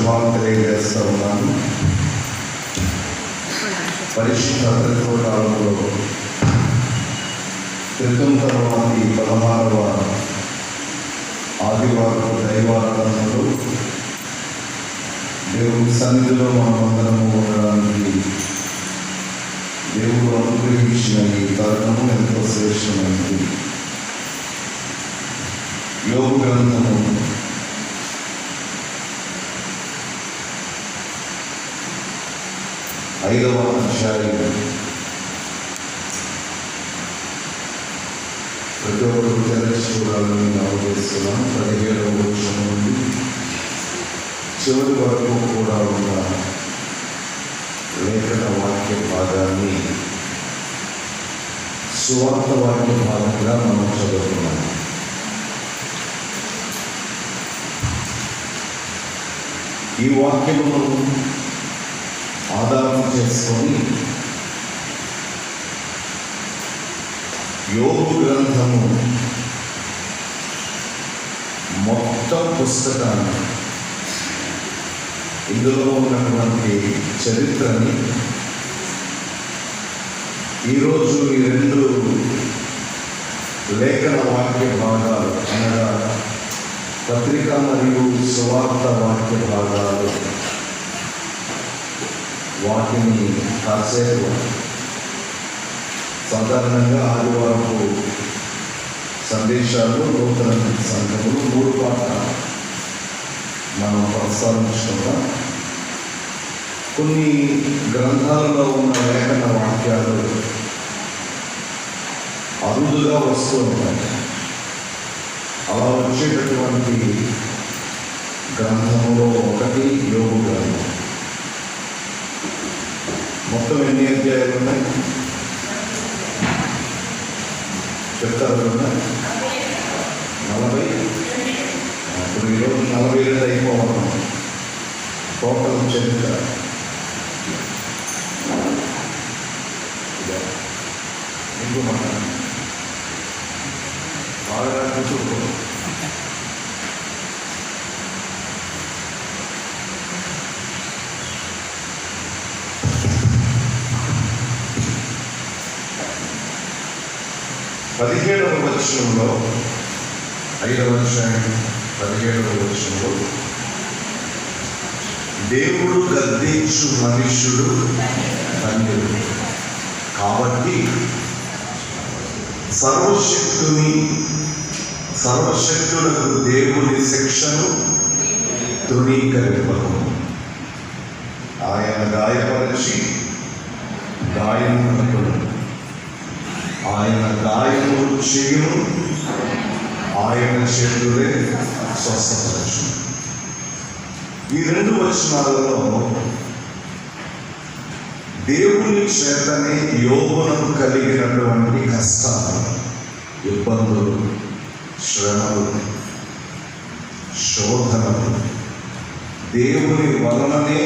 శుభాలు తెలియజేస్తూ ఉన్నాను. పరిశుద్ధ కాలంలో క్రితం తర్వాతి 16వ ఆదివారం దైవారాధనలో దేవుని సన్నిధిలో మనమందరము ఉండడానికి దేవుడు అనుగ్రహించిన ఈ తరుణము ఎంతో శ్రేష్టమైనది. యోగ గ్రంథము 5వ అధ్యాయం ప్రతి ఒక్కరు తెరచి చూడాలని ఆలోచిస్తున్నాం. 17వ వచనం నుండి చివరి వరకు కూడా ఉన్న లేఖన వాక్య భాగాన్ని సువార్త వాక్య భాగంగా మనం చదువుతున్నాం. ఈ వాక్యమును ఆధారం చేసుకొని యోగు గ్రంథము మొత్తం పుస్తకాన్ని, ఇందులో ఉన్నటువంటి చరిత్రని ఈరోజు ఈ 2 లేఖన వాక్య భాగాలు అనగా పత్రిక మరియు సువార్త వాక్య భాగాలు వాటిని కాసేపు సాధారణంగా ఆదివారపు సందేశాలు నూతన సంఘములు 3 పాట మనం ప్రస్తావించుకుంటాం. కొన్ని గ్రంథాలలో ఉన్న లేఖన వాక్యాలు అరుదుగా వస్తూ ఉంటాయి. అలా వచ్చేటటువంటి గ్రంథంలో ఒకటి యోగు గ్రంథం. మొత్తం ఎన్ని అధ్యాయాలు ఉన్నాయి చెప్తారు? 40. ఇప్పుడు ఈరోజు 42 అయిపోవడం టోటల్ చరిత్ర. ఇంకో మాట బాగా చూసుకో. పదిహేడవ వచనంలో 5వ అధ్యాయం 17వ వచనంలో దేవుడు గద్దించు మనుష్యుడు ధన్యుడు, కాబట్టి సర్వశక్తులకు దేవుని శిక్షను తృణీకరింపకు. ఆయన గాయపరిచి గాయము కట్టును, ఆయన గాయములు చేయును, ఆయన చేతులే స్వస్థపరచు. ఈ 2 వచనాలలో దేవుని చేతనే యోగులకు కలిగినటువంటి కష్టాలు, ఇబ్బందులు, శ్రమలు, శోధనలు దేవుని వలననే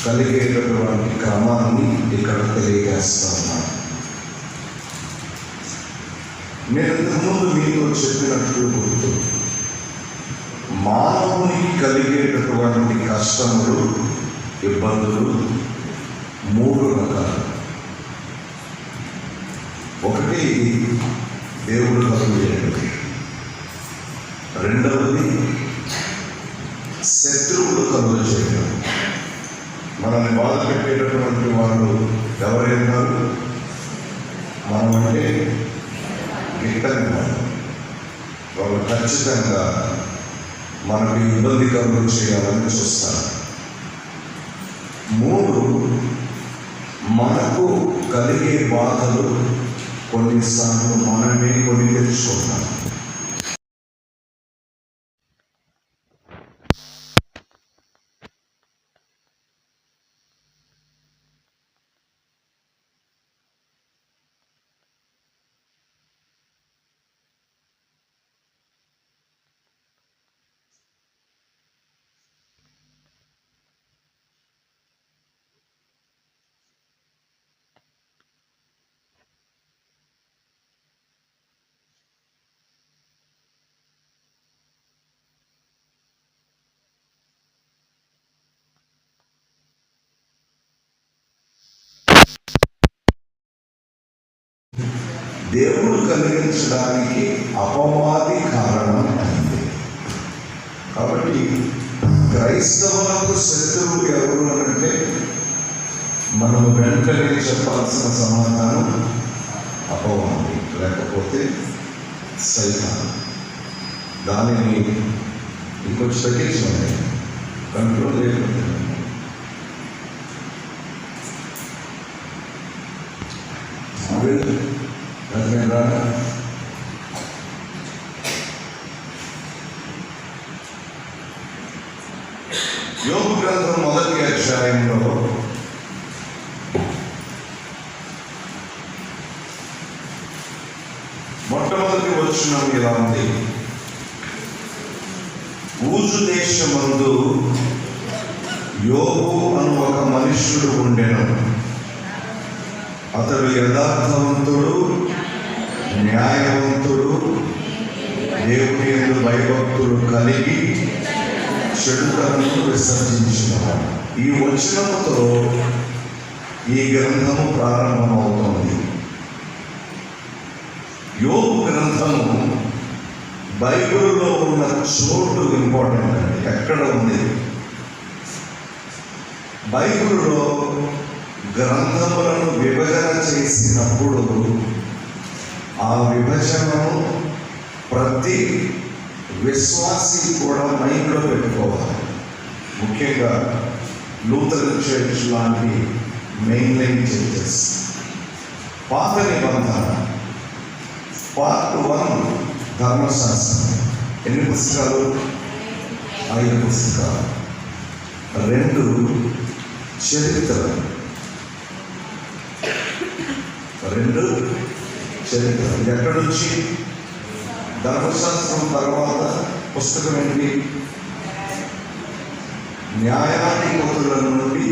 కలిగేటటువంటి క్రమాన్ని ఇక్కడ తెలియజేస్తా ఉన్నాను. నేను ఇంతకుముందు మీతో చెప్పినట్లు గుర్తు, మానవునికి కలిగేటటువంటి కష్టములు, ఇబ్బందులు 3 రకాలు. ఒకటి దేవుడు కలుగజేయడం, రెండవది శత్రువులు కలుగజేయడం. మనల్ని బాధ పెట్టేటటువంటి వాళ్ళు ఎవరైనారు? మనం అంటే గిట్టని వాళ్ళు ఖచ్చితంగా మనకు ఇబ్బంది కలుగు చేయాలని చూస్తారు. 3, మనకు కలిగే బాధలు కొన్నిసార్లు మనమే కొని తెచ్చుకుంటాం. దేవుడు కలిగించడానికి అపవాది కారణం అయింది. కాబట్టి క్రైస్తవులకు శత్రువు ఎవరు అంటే మనం వెంటనే చెప్పాల్సిన సమాధానం అపవాది, లేకపోతే సైతాను. దానిని ఇంకొంచెం తగ్గించండి, కంట్రోల్ చేయకపోతే. యోబు గ్రంథం 1వ అధ్యాయంలో మొట్టమొదటి వచనం ఇలా ఉంది: ఊజు దేశమందు యోబు అను ఒక మనుష్యుడు ఉండెను. అతడు యథార్థవంతుడు, న్యాయవంతుడు, దేవుని యందు భయభక్తులు కలిగి చెడుతనను విసర్జించినవాడు. ఈ వచనముతో ఈ గ్రంథము ప్రారంభమవుతోంది. యోబు గ్రంథము బైబిల్లో ఉన్న చోటు ఇంపార్టెంట్ అండి. ఎక్కడ ఉంది? బైబిల్లో గ్రంథములను విభజన చేసినప్పుడు ఆ విభజనను ప్రతి విశ్వాసి కూడా మైండ్లో పెట్టుకోవాలి. ముఖ్యంగా లూథరన్ చర్చ్ లాంటి మెయిన్ లైన్ చర్చెస్. పాత నిబంధన పార్ట్ 1 ధర్మశాస్త్రం. ఎన్ని పుస్తకాలు? 5 పుస్తకాలు. 2 చరిత్ర. 2 చరిత్ర. ఇది ఎక్కడి నుంచి? ధర్మశాస్త్రం తర్వాత పుస్తకం ఏంటి? న్యాయాధిపతుల నుండి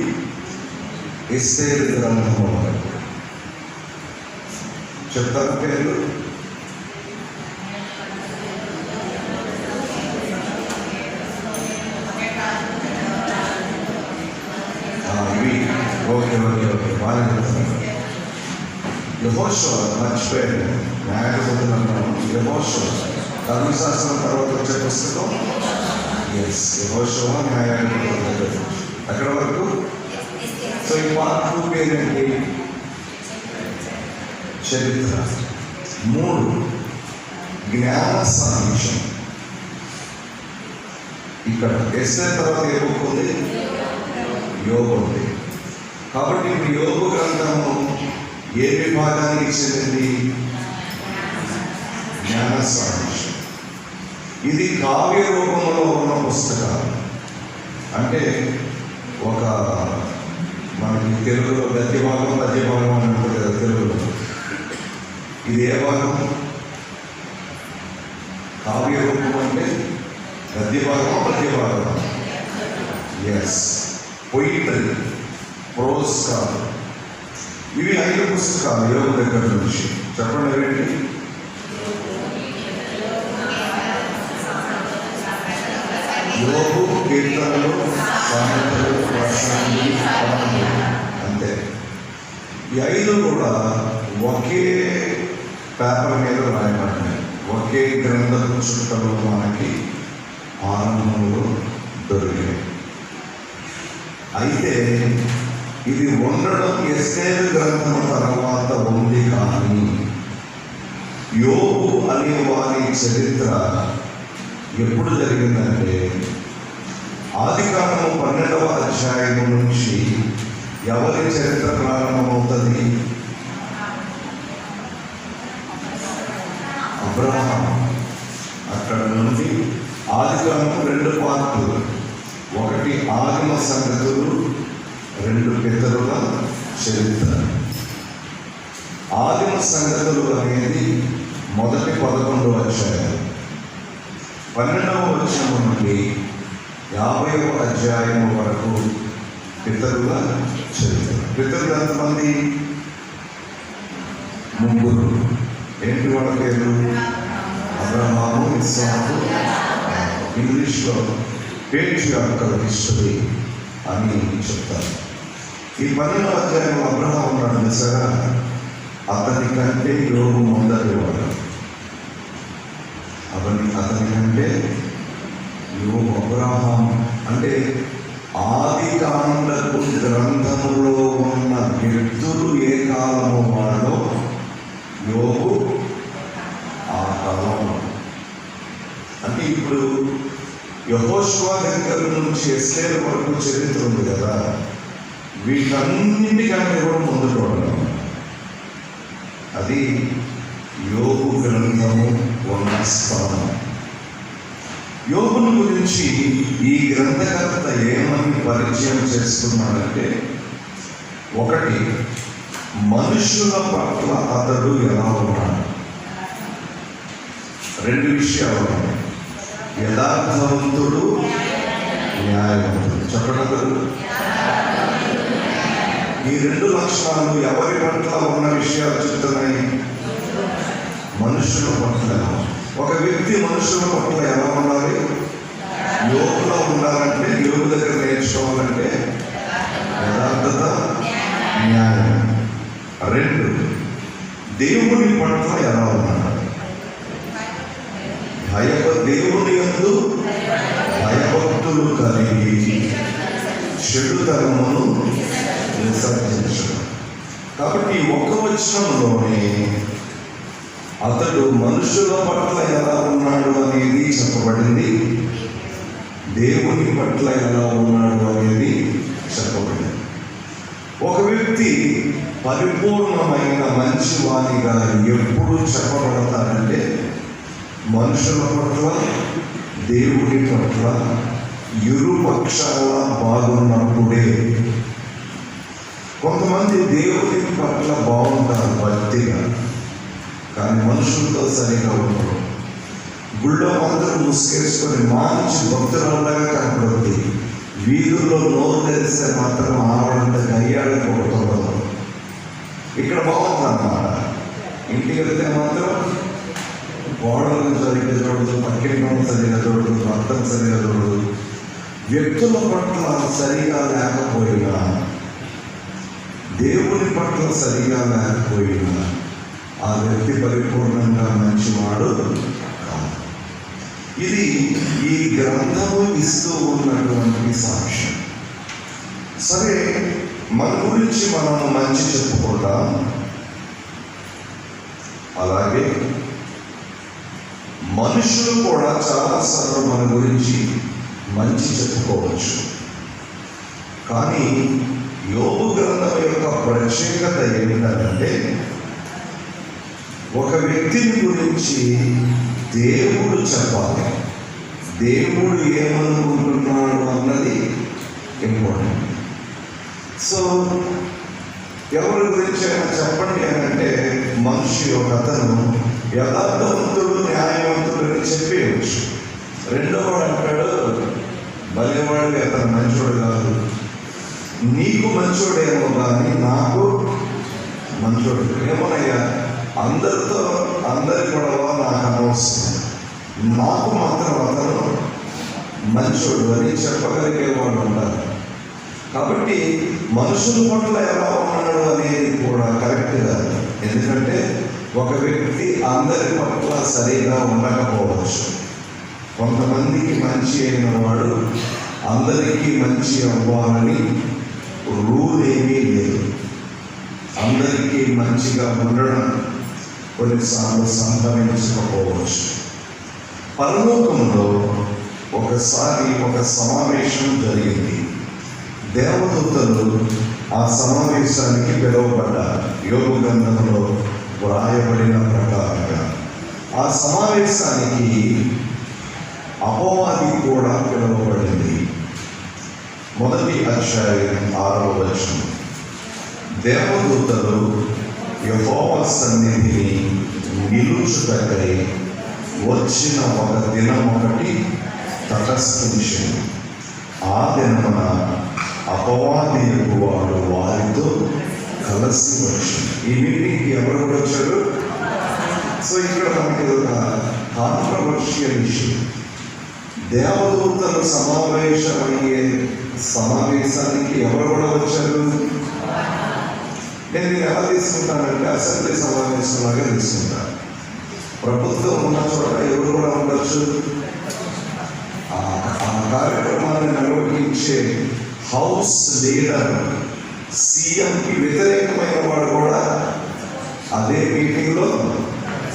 ఎస్తేరు గ్రంథం వరకు. చెప్తారు పేర్లు? ఓకే బాగా చెప్తాను. యెహోషువ మర్చిపోయాడు. న్యాయాధిపతులు అన్నాను. యెహోషువ ధర్మశాస్త్రం తర్వాత వచ్చే పుస్తకం యెహోషువ న్యాయాధిపతులు. అక్కడ వరకు. సో ఈ పార్ట్ 2 పేరేంటి? చరిత్ర. 3 జ్ఞాన సాహిత్యం. ఇక్కడ ఎస్తేరు తర్వాత ఏ బుక్ ఉంది? యోబు ఉంది. కాబట్టి ఇప్పుడు యోబు గ్రంథము ఏ విభాగానికి చెందింది? జ్ఞాన సాహిత్యం. ఇది కావ్య రూపంలో ఉన్న పుస్తకాలు. అంటే ఒక మనకి తెలుగులో గద్య భాగం పద్య భాగం అని ఉంటుంది కదా తెలుగులో. ఇది ఏ భాగం? కావ్య రూపం అంటే గద్య భాగం పద్య భాగం. ఎస్, పొయిటరీ, ప్రోజ్ కాదు. ఇవి 5 పుస్తకాలు యోబు దగ్గర నుంచి. చెప్పండి ఏంటి? యోబు, కీర్తనలు, సామెతలు, ప్రశాంతి, అంతే. ఈ 5 కూడా ఒకే పేపర్ మీద రాయబడినాయి. ఒకే గ్రంథపు చుట్టలో మనకి ఆరంభంలో దొరికినాయి. అయితే ఇది ఉండడం ఎస్తేరు గ్రంథం తర్వాత ఉంది. కానీ యోబు అనే వారి చరిత్ర ఎప్పుడు జరిగిందంటే ఆదికాండము 12వ అధ్యాయం నుంచి ఎవరి చరిత్ర ప్రారంభమవుతుంది? అబ్రహాం. అక్కడ నుండి ఆదికాండము 2 పార్టులు. 1 ఆదిమ సంగతులు, 2 పితరుల చరిత్ర. ఆదిమ సంగతులు అనేది మొదటి 11వ అధ్యాయం. 12వ వచనం నుండి 50వ అధ్యాయం వరకు పితరుల చరిత్ర. పితరులు ఎంతమంది? 3. ఏంటి వాళ్ళ పేరు? అబ్రహాము, ఇస్సాకు. ఇంగ్లీష్లో పేట్రియార్కల్ హిస్టరీ అని చెప్తారు. ఈ 12వ అధ్యాయంలో అబ్రహాం ఉన్నాడు. సరే, అతని కంటే యోగు మొదటివాడు. అతని కంటే యోగు, అబ్రహాం అంటే ఆది కాండపు గ్రంథములో ఉన్న వ్యక్తులు ఏ కాలము వాడో యోగు ఆ కాలంలో. అంటే ఇప్పుడు యెహోషువ దగ్గర నుంచి ఎస్తేరు వరకు చరిత్ర ఉంది కదా, వీటన్నిటికంటే కూడా ముందు చూడడం. అది యోగు గ్రంథము ఉన్న స్థానం. యోగుని గురించి ఈ గ్రంథకర్త ఏమని పరిచయం చేస్తున్నాడంటే, ఒకటి, మనుషుల పట్ల అతడు ఎలా ఉన్నాడు. రెండు విషయాలు ఉన్నాయి, యథార్థవంతుడు, న్యాయవంతుడు. చెప్పడం ఈ రెండు లక్షణాలు ఎవరి పట్ల ఉన్న విషయాలు చెప్తున్నాయి? మనుషుల పట్ల. ఒక వ్యక్తి మనుషుల పట్ల ఎలా ఉండాలి? యోగులో ఉండాలంటే, యోగు దగ్గర నేర్చుకోవాలంటే యథార్థత, న్యాయం. రెండు, దేవుని పట్ల ఎలా ఉన్నాడు? దేవుని యందు భయభక్తులు కలిగి చెడుతనమును విసర్జించడం. కాబట్టి ఒక్క వచనంలోనే అతడు మనుషుల పట్ల ఎలా ఉన్నాడు అనేది చెప్పబడింది, దేవుని పట్ల ఎలా ఉన్నాడు అనేది చెప్పబడింది. ఒక వ్యక్తి పరిపూర్ణమైన మంచివానిగా ఎప్పుడు చెప్పబడతాడంటే, మనుషుల పట్ల, దేవుని పట్ల ఇరుపక్షాల బాగున్నప్పుడే. కొంతమంది దేవుని పట్ల బాగుంటారు భక్తిగా, కానీ మనుషులతో సరిగా ఉంటారు. గుళ్ళో అందరూ ముసుకేసుకొని మంచి భక్తులందగా కనపడుతుంది, వీధుల్లో నోరు తెరిస్తే మాత్రం ఆవిడంత గయ్యాడకూడదు. ఇక్కడ బాగుందన్నమాట. ఇంటికి వెళ్తే మాత్రం గోడలను సరిగ్గా చూడదు, పక్కింటి సరిగా చూడదు, భర్తను సరిగా చూడదు. వ్యక్తుల పట్ల సరిగా లేకపోయినా, దేవుని పట్ల సరిగా లేకపోయినా ఆ వ్యక్తి పరిపూర్ణంగా మంచివాడు కాదు. ఇది ఈ గ్రంథము ఇస్తూ ఉన్నటువంటి సాక్ష్యం. సరే, మన గురించి మనం మంచి చెప్పుకుంటాం, అలాగే మనుషులు కూడా చాలాసార్లు మన గురించి మంచి చెప్పుకోవచ్చు. కానీ యోబు గ్రంథం యొక్క ప్రత్యేకత ఏమిటంటే, ఒక వ్యక్తిని గురించి దేవుడు చెప్పాలి, దేవుడు ఏమనుకుంటున్నాడు అన్నది ఇంపార్టెంట్. సో ఎవరి గురించి అయినా చెప్పండి అని అంటే, మనిషి ఒక అతను యథార్థవంతుడు, న్యాయవంతుడు అని చెప్పేయచ్చు. రెండో వాడు అంటాడు, భలేవాడు అతను మంచోడు కాదు, నీకు మంచోడేమో కానీ నాకు మంచోడు ఏమోనయ్యా, అందరి గొడవ నాకు అనవసరం, నాకు మాత్రం అతను మంచోడు అని చెప్పగలిగే వాళ్ళు ఉంటారు. కాబట్టి మనుషుల పట్ల ఎలా ఉన్నాడు అనేది కూడా కరెక్ట్ కాదు. ఎందుకంటే ఒక వ్యక్తి అందరి పట్ల సరిగా ఉండకపోవచ్చు. కొంతమందికి మంచి అయిన వాడు అందరికీ మంచి అవ్వాలని రూల్ ఏమీ లేదు. అందరికీ మంచిగా ఉండడం కొన్నిసార్లు సంభవించకపోవచ్చు. పరలోకంలో ఒకసారి ఒక సమావేశం జరిగింది. దేవదూతలు ఆ సమావేశానికి పిలువబడ్డారు. యోబు గ్రంథంలో వ్రాయబడిన ప్రకారంగా ఆ సమావేశానికి అపవాది కూడా పిలువబడింది. మొదటి అధ్యాయం 6వ వచనం, దేవదూతలు యెహోవా సన్నిధిని నిలుచుటకై వచ్చిన ఒక దినం ఒకటి తటస్థించింది. ఆ దినమున అపవాది వాడు వారితో కలిసి వచ్చింది. ఈ మీటింగ్కి ఎవరు వచ్చారు? సో ఇక్కడ మనకి ఒక కాంట్రవర్షియల్ ఇష్యూ. దేవదూతలు సమావేశానికి ఎవరు కూడా వచ్చారు? నేను దీన్ని ఎలా తీసుకుంటానంటే అసెంబ్లీ సమావేశంలాగా తీసుకుంటాను. ప్రభుత్వం ఉన్న చోట ఎవరు కూడా ఉండొచ్చు. ఆ కార్యక్రమాన్ని నిర్వహించే హౌస్ లీడర్ సీఎంకి వ్యతిరేకమైన వాడు కూడా అదే మీటింగ్లో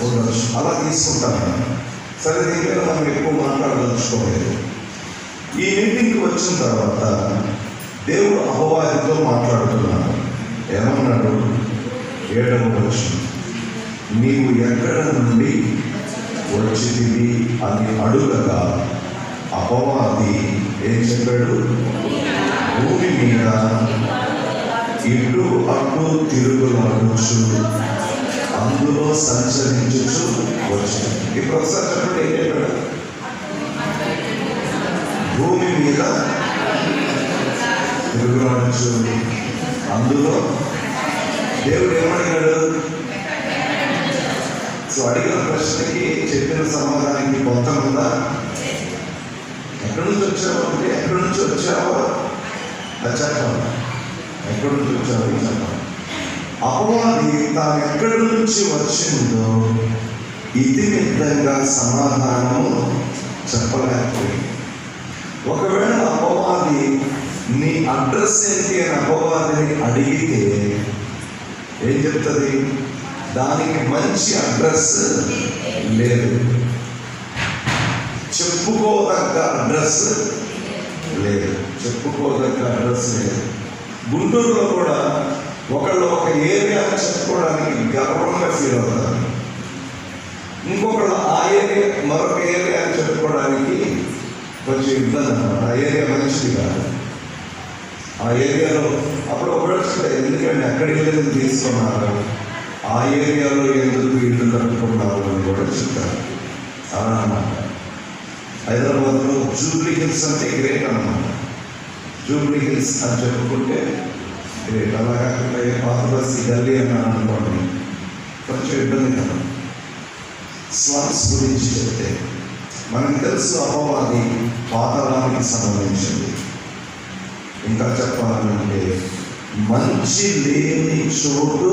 ఉండొచ్చు. అలా తీసుకుంటాను. సరే, దీని మీద మనం ఎక్కువ మాట్లాడదలుచుకోలేదు. ఈ మీటింగ్కి వచ్చిన తర్వాత దేవుడు అపవాదితో మాట్లాడుతున్నాడు. ఏమన్నాడు? 7వ వచనం, నీవు ఎక్కడ నుండి వచ్చితివి అని అడుగగా అపవాది ఏం చెప్పాడు? భూమి మీద ఇటు అటు తిరుగులాడుచు అందులో సంచరించుచు వచ్చాడు. ఇప్పుడు ఒకసారి చెప్పండి, ఏం చెప్పాడు? భూమి మీద తిరుగులాడుచు అందులో. దేవుడు ఏమడిగాడు? సో అడిగిన ప్రశ్నకి చెప్పిన సమాధానానికి పొంతం ఉందా? ఎక్కడి నుంచి వచ్చావు అంటే, ఎక్కడి నుంచి వచ్చావో అది చెప్పాలి. ఎక్కడి నుంచి వచ్చావో చెప్పాలి. అపవాది తాను ఎక్కడి నుంచి వచ్చిందో ఇతిమిత్తంగా సమాధానము చెప్పలేకపోయింది. ఒకవేళ అపవాది నీ అడ్రస్ ఏంటి అని అపవాదిని అడిగితే ఏం చెప్తుంది? దానికి మంచి అడ్రస్ లేదు, చెప్పుకోదగ్గ అడ్రస్ లేదు, చెప్పుకోదగ్గ అడ్రస్ లేదు. గుంటూరులో కూడా ఒకళ్ళు ఒక ఏరియా చెప్పుకోవడానికి గర్వంగా ఫీల్ అవుతారు. ఇంకొకళ్ళు ఆ ఏరియా మరొక ఏరియా చెప్పుకోవడానికి కొంచెం ఇబ్బంది అన్నమాట. ఆ ఏరియా మంచిది కాదు. ఆ ఏరియాలో అప్పుడు ఒకటి ఎందుకంటే అక్కడికి వెళ్ళి తీసుకున్నారు, ఆ ఏరియాలో ఎందుకు ఇల్లు కట్టుకున్నారు అని కూడా చెప్తారు. అలా అన్నమాట. హైదరాబాద్లో జూబ్లీ హిల్స్ అంటే గ్రేట్ అన్నమాట. జూబ్లీ హిల్స్ అని చెప్పుకుంటే గ్రేట్. అలా కాకుండా పాత బస్సు గల్లీ అన్నాను అనుకోండి, కొంచెం ఇబ్బంది కదా. స్లమ్స్ గురించి చెప్తే మనకు తెలుసు, అపవాది పాతాళానికి సంబంధించింది. ఇంకా చెప్పాలంటే మంచి లేని చోటు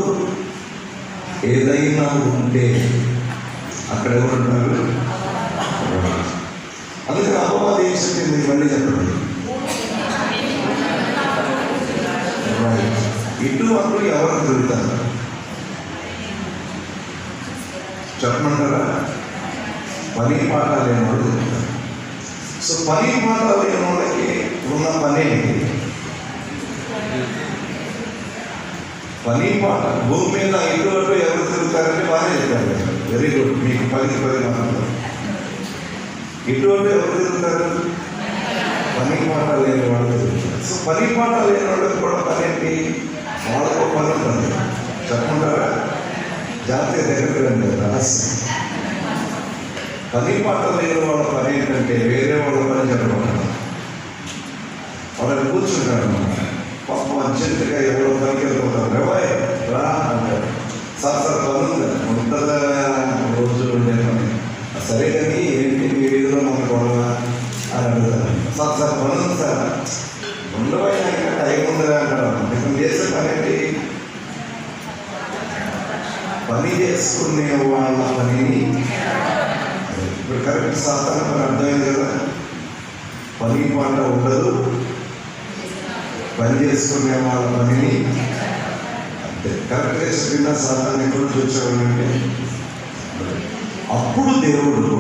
ఏదైనా ఉంటే అక్కడ ఎవరుంటారు? అందుకని అపవాది ఏం చెప్పింది? మళ్ళీ చెప్పండి. ఇటు అటు ఎవరు తిరుగుతారు చెప్పమంటారా? పని పాట లేని వాళ్ళు తిరుగుతారు. సో పని పాట లేని వాళ్ళకి ఉన్న పని ఏంటి? పని పాట. భూమి మీద ఇటు అటు ఎవరు తిరుగుతారంటే బాగానే చెప్పారు. Very good. మీకు 10 మాటలు. ఇటు అటు ఎవరు తిరుగుతారు? పని పాట లేని వాళ్ళు తిరుగుతారు. సో పని పాట లేని వాళ్ళకి కూడా పని ఏంటి? వాళ్ళకు పని ఉంటుంది. చెప్పమంటారా? జాతీయ దగ్గర రండి, రహస్యం. పని పాట లేని వాళ్ళ పని ఏంటంటే వేరే వాళ్ళ పని చెప్పడం. వాళ్ళని కూర్చుంటారు అన్నమాట. పాపం అర్జెంటుగా ఎవరో పనికి వెళ్ళిపోతారు. ఎవరు రా అంటారు. సార్ పని ఉంది, ఉంటుందా రోజులు ఉండే పని. సరే కానీ ఏంటి మీ వీధిలో మన గొడవ అని అడుగుతారు. సార్ పని ఉంది సార్. ఉండవైనా టైం ఉందిరా అంటారు. ఇప్పుడు చేసే పని ఏంటి? పని చేసుకునే వాళ్ళ పనిని. ఇప్పుడు కరెక్ట్ సాధారణ పని అర్థమైంది కదా. పని పాట ఉండదు, పని చేసుకునే వాళ్ళ పనిని అంతే. కరెక్ట్గా చెప్పిన సాధారణ ఎక్కడ నుంచి వచ్చామంటే, అప్పుడు దేవుడు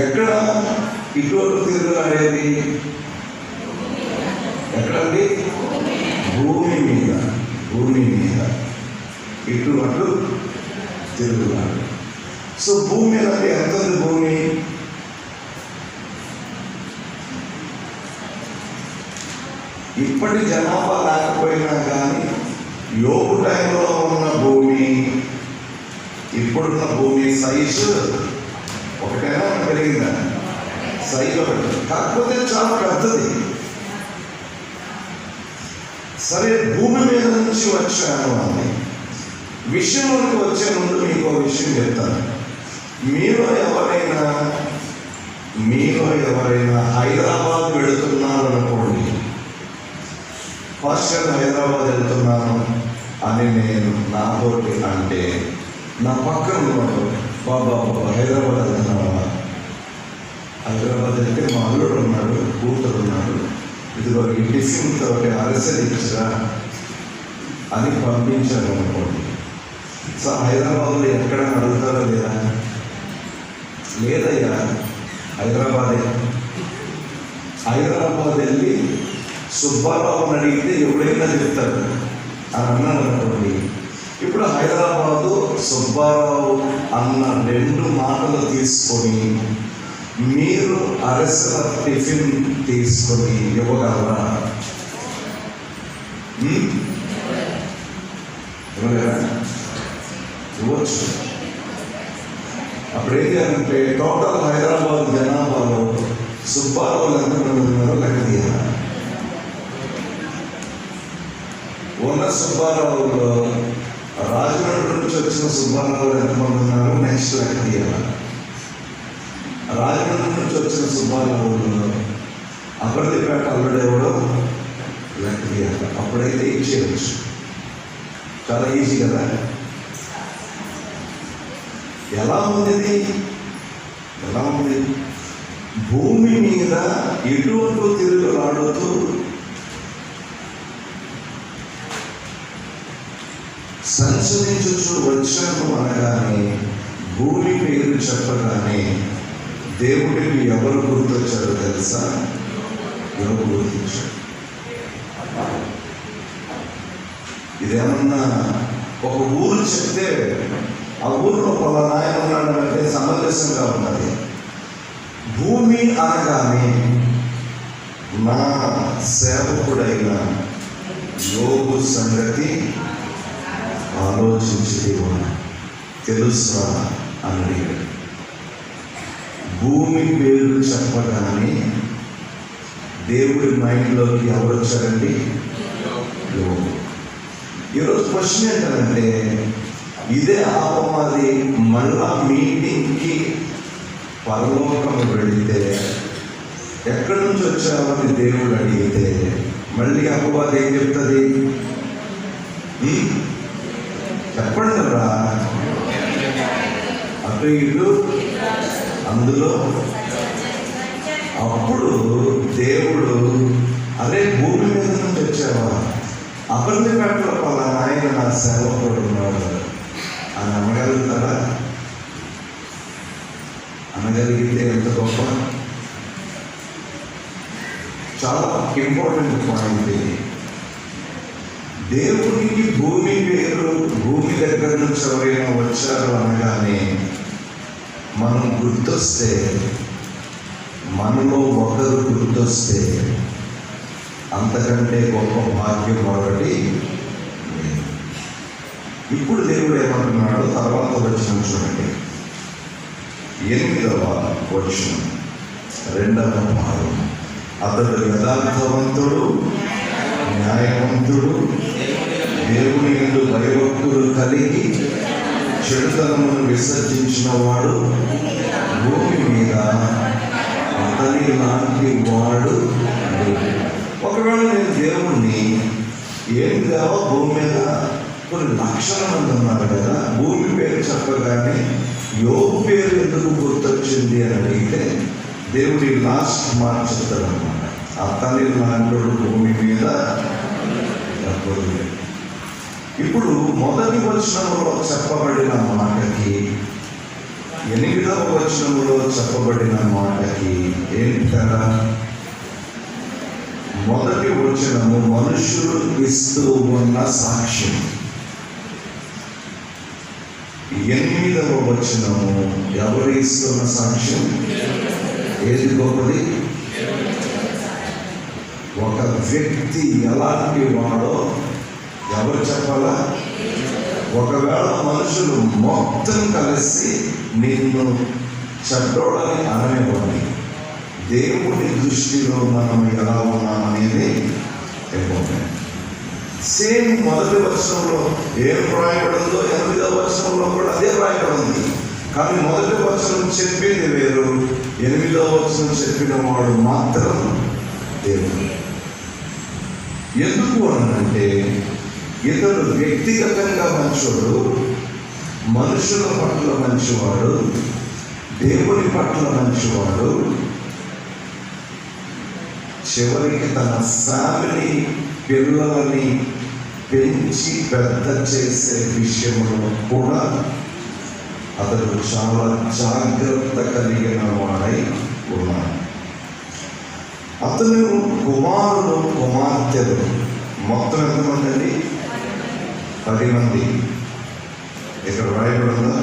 ఎక్కడ ఇటువంటి తిరుగులాడేది? ఎక్కడండి? భూమి మీద. భూమి మీద ఇటు అటు తిరుగులాడు. సో భూమి మీద ఎంత ఉంది? భూమి ఇప్పటి జనాభా లేకపోయినా కానీ యోగు టైంలో ఉన్న భూమి ఇప్పుడున్న భూమి సైజు ఒకటైనా పెరిగిందా? సైజు ఒకటి, కాకపోతే చాలా పెద్దది. సరే, భూమి మీద నుంచి వచ్చాను అని విషయంలోకి వచ్చే ముందు మీకు ఒక విషయం చెప్తాను. మీలో ఎవరైనా హైదరాబాద్ వెళుతున్నారు అనుకోండి. ఫస్ట్ హైదరాబాద్ వెళ్తున్నాను అని నేను నాతోటి అంటే, నా పక్కన ఉన్నాడు, బాబా హైదరాబాద్ వెళ్తున్నావా? హైదరాబాద్ వెళ్తే మా అల్లుడు ఉన్నాడు, కూతురు ఉన్నాడు, ఇదిగో ఈ టిఫిన్ తోటి అరసలు ఇచ్చరా అని పంపించాను అనుకోండి. సో హైదరాబాద్లో ఎక్కడ అడుగుతారో లేదా? లేదయ్యా, హైదరాబాద్ వెళ్ళి సుబ్బారావుని అడిగితే ఎవడైనా చెప్తారు అని అన్నాడు అనుకోండి. ఇప్పుడు హైదరాబాదు సుబ్బారావు అన్న 2 మాటలు తీసుకొని మీరు అరసల టిఫిన్ తీసుకొని ఇవ్వగలరా? ఇవ్వచ్చు. అప్పుడు ఏం చేయాలంటే టోటల్ హైదరాబాద్ జనాభాలో సుబ్బారావులు ఎంతమంది ఉన్నారో లెక్క తీయాలి. ఉన్న సుబ్బారావులో రాజమండ్రి నుంచి వచ్చిన సుబ్బారావులు ఎంతమంది ఉన్నారో నెక్స్ట్ లెక్క తీయాలి. రాజమండ్రి నుంచి వచ్చిన సుబ్బారావులో అబర్దిపేట అల్లుడు ఎవడో లెక్క తీయాలి. అప్పుడైతే ఇచ్చేయచ్చు. చాలా ఈజీ కదా. ఎలా ఉంది? భూమి మీద ఎటువంటి తిరుగులాడుతూ సంచరించు వచ్చాను అనగానే, భూమి పేరు చెప్పగానే దేవుడికి ఎవరు గుర్తొచ్చారో తెలుసా? ఎవరు గుర్తించారు? ఇదేమన్నా ఒక ఊరు చెప్తే ఆ ఊరిలో పలానా ఆయన ఉన్నాడు అంటే సమంజసంగా ఉన్నది. భూమి అనగానే నా సేవకుడైన యోగు సంగతి ఆలోచించి తెలుసా అని అడిగాడు. భూమి పేరు చెప్పగానే దేవుడి మైండ్లోకి ఎవరు వచ్చారండి? యోగు. ఈరోజు క్వశ్చన్ ఏంటంటే, ఇదే అపవాది మళ్ళా మీటింగ్కి పరలోకం వెళితే ఎక్కడి నుంచి వచ్చావని దేవుడు అడిగితే మళ్ళీ అపవాది ఏం చెప్తుంది? చెప్పండి రా, అటు ఇటు అందులో. అప్పుడు దేవుడు, అదే భూమి మీద నుంచి వచ్చావా? అబర్దిపేటలో పలానా ఆయన నా సేవకుడు ఉన్నాడు అని అనగలుగుతారా? అనగలిగితే ఎంత గొప్ప. చాలా ఇంపార్టెంట్ పాయింట్ ఇది. దేవునికి భూమి పేరు, భూమి దగ్గర నుంచి ఎవరైనా వచ్చారు అనగానే మనం గుర్తొస్తే, మనలో ఒకరు గుర్తొస్తే అంతకంటే గొప్ప భాగ్యం మరొకటి. ఇప్పుడు దేవుడు ఏమంటున్నాడు? తర్వాత వచనం చూడండి, 8వ వచనం 2వ భాగం. అతడు యథార్థవంతుడు, న్యాయవంతుడు, దేవుని యందు భయభక్తులు కలిగి చెడుతనమును విసర్జించిన వాడు భూమి మీద అతని లాంటి వాడు. ఒకవేళ నేను దేవుణ్ణి ఏం కావో భూమి మీద కొన్ని లక్షల మంది ఉన్నారు కదా, భూమి పేరు చెప్పగానే యోగు పేరు ఎందుకు గుర్తొచ్చింది అని అడిగితే దేవుడి లాస్ట్ మాట చెప్తాడు అన్నమాట. అతని లాంటి భూమి మీద. ఇప్పుడు మొదటి వచనంలో చెప్పబడిన మాటకి, 8వ వచనంలో చెప్పబడిన మాటకి ఏంటి కదా? మొదటి వచనము మనుషులు ఇస్తూ ఉన్న సాక్ష్యం, 8వ వచనము ఎవరు ఇస్తున్న సాక్ష్యం? ఏది గొప్పది? ఒక వ్యక్తి ఎలాంటి వాడో ఎవరు చెప్పాలా? ఒకవేళ మనుషులు మొత్తం కలిసి నిన్ను చెడ్డోడని అననివ్వండి, దేవుడి దృష్టిలో మనం ఎలా ఉన్నామనేది ఇంపార్టెంట్. సేమ్ మొదటి వచనంలో ఏం రాయబడిందో 8వ వచనంలో కూడా అదే రాయబడింది. కానీ మొదటి వచనం చెప్పింది వేరు, 8వ వచనం చెప్పిన వాడు మాత్రం దేవుడు. ఎందుకు అనంటే ఇతడు వ్యక్తిగతంగా మంచివాడు, మనుషుల పట్ల మంచివాడు, దేవుని పట్ల మంచివాడు, చివరికి తన ఫ్యామిలీ పిల్లలని పెంచి పెద్ద చేసే విషయంలో కూడా అతడు చాలా జాగ్రత్త కలిగిన వాడై ఉన్నాడు. అతను కుమారుడు కుమార్తెలు మొత్తం ఎంతమంది అండి? 10 మంది. ఇక్కడ రాయబడి ఉందా?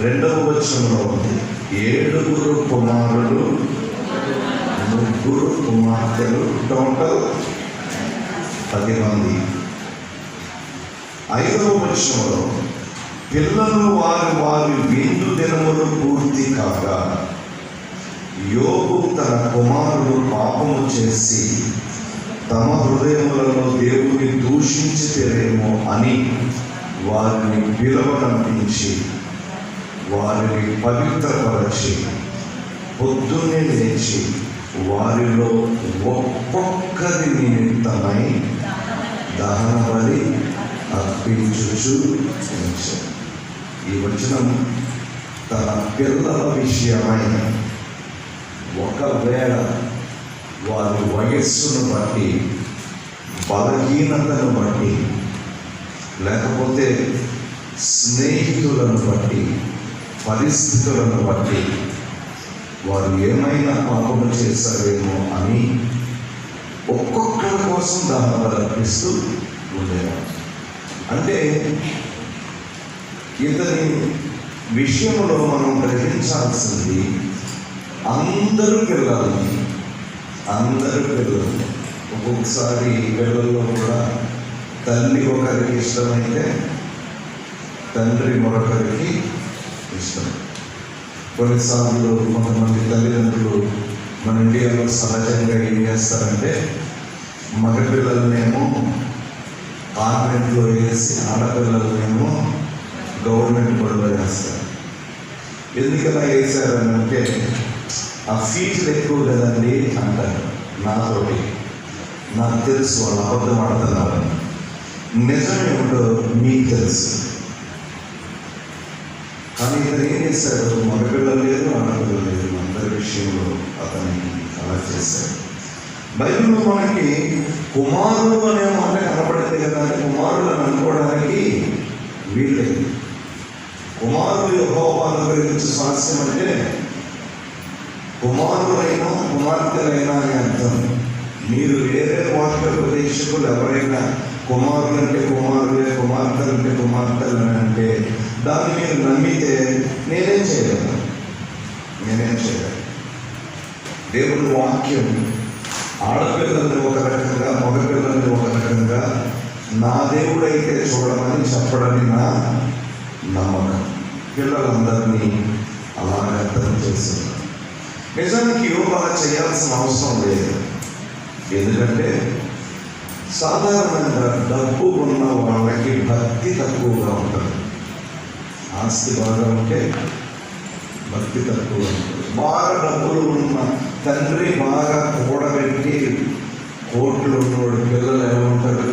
2వ వచనంలో ఉంది, 7 కుమారులు 3 కుమార్తెలు, టోటల్ 10 మంది. 5వ వచనంలో పిల్లలు వారి విందు దినములు పూర్తి కాగా యోబు తన కుమారుడు పాపము చేసి తమ హృదయములలో దేవుని దూషించితేనేమో అని వారిని పిలవనంపించి వారిని పవిత్రపరచి పొద్దున్నే లేచి వారిలో ఒక్కొక్కరి నిమిత్తమై దహన బలి అర్పించుచు ఉంచారు. ఈ వచనం తన పిల్లల విషయమై ఒకవేళ వారి వయస్సును బట్టి, బలహీనతను బట్టి, లేకపోతే స్నేహితులను బట్టి, పరిస్థితులను బట్టి వారు ఏమైనా పాపము చేశారేమో అని ఒక్కొక్కరి కోసం దహన అర్పిస్తూ ఉండేవారు. అంటే ఇతని విషయంలో మనం గ్రహించాల్సింది, అందరూ పిల్లలు ఒక్కొక్కసారి పిల్లల్లో కూడా తల్లి ఒకరికి ఇష్టమైతే తండ్రి మరొకరికి ఇష్టం. కొన్నిసార్లు కొంతమంది తల్లిదండ్రులు మన ఇండియాలో సహజంగా ఏం చేస్తారంటే మగపిల్లలనేమో కాన్వెంట్లో వేసి ఆడపిల్లలనేమో గవర్నమెంట్ బడిలో వేస్తారు. ఎందుకలా వేసారని అంటే ఆ ఫీజులు ఎక్కువ కదండి అంటారు. నాతోటి నాకు తెలుసు వాళ్ళు అబద్ధం ఆడుతున్నారు. నిజం ఏమిటో మీకు తెలుసు. కానీ ఇతను ఏం చేశాడు? మగపిల్లలు లేదు, ఆడపిల్లలు లేదు, అందరి విషయంలో అతనికి అలా చేశాడు. బైబిల్లో మనకి కుమారుడు అనే మాట కనపడింది కదా, కుమారులను అనుకోవడానికి వీల్లేదు. కుమారుడు యెహోవాను గురించి స్వాస్యం అంటే కుమారులైనా కుమార్తెలైనా అని అర్థం. మీరు వేరే వాక్యోపదేశకులు ఎవరైనా కుమారులంటే కుమారులే, కుమార్తెలంటే కుమార్తెలు అంటే దాన్ని మీరు నమ్మితే నేనేం చేయలేను. దేవుని వాక్యం ఆడపిల్లల్ని ఒక రకంగా, మగపిల్లల్ని ఒక రకంగా, నా దేవుడైతే చూడమని చెప్పడని నా నమ్మకం. పిల్లలందరినీ అలాగే అర్థం చేస్తున్నారు. నిజానికి యోగా చేయాల్సిన అవసరం లేదు. ఎందుకంటే సాధారణంగా డబ్బు ఉన్న వాళ్ళకి భక్తి తక్కువగా ఉంటుంది. ఆస్తి బాగా ఉంటే భక్తి తక్కువ ఉంటుంది. బాగా డబ్బులు ఉన్న తండ్రి బాగా కూడబెట్టి కోట్లు ఉన్నోడు పిల్లలు ఎలా ఉంటారు?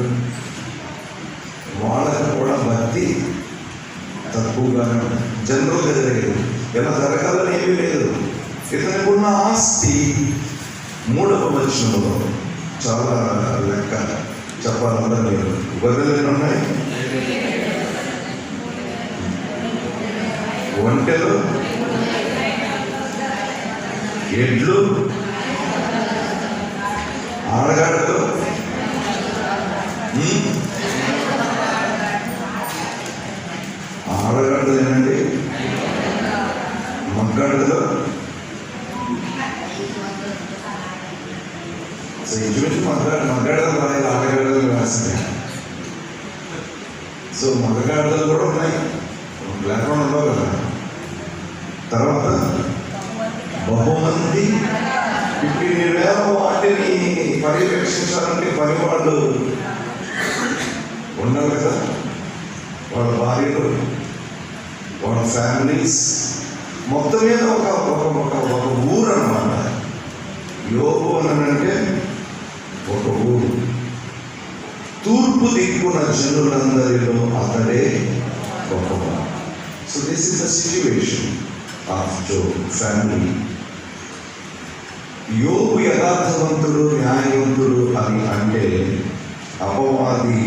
వాళ్ళకి కూడా భక్తి తక్కువగానే ఉంటుంది. జనరల్ ఎదురయ్యేది ఎలా జరగాలని ఏమీ లేదు. ఇతనికి ఉన్న ఆస్తి 3వ వచనంలో చాలా లెక్క చెప్పాలంటే లేదు. గొర్రెలు ఎన్ని ఉన్నాయి? ఒంటెలు, ఎడ్లు, ఆడగాడలు, ఆడగాడలు ఏనండి, మగ్గాడలు. ఇంచుమించు మగ్గాడలు రాయాలి, ఆడగాడలు రాస్తాయి. సో మగగాడలు కూడా ఉన్నాయి, లేకుండా ఉండవు కదా. తర్వాత బహుమంది 15,000 వాటిని పర్యవేక్షించాలంటే పనివాళ్ళు ఉండాలి కదా. వాళ్ళ భార్యలు, వాళ్ళ ఫ్యామిలీస్, మొత్తం మీద ఒక ఊరు అన్నమాట. యోబు అని అంటే ఒక ఊరు. తూర్పు దిక్కున జనులందరిలో అతడే గొప్పవాడు. So this is the situation of Job family. యోబు యథార్థవంతుడు, న్యాయవంతుడు అని అంటే అపవాది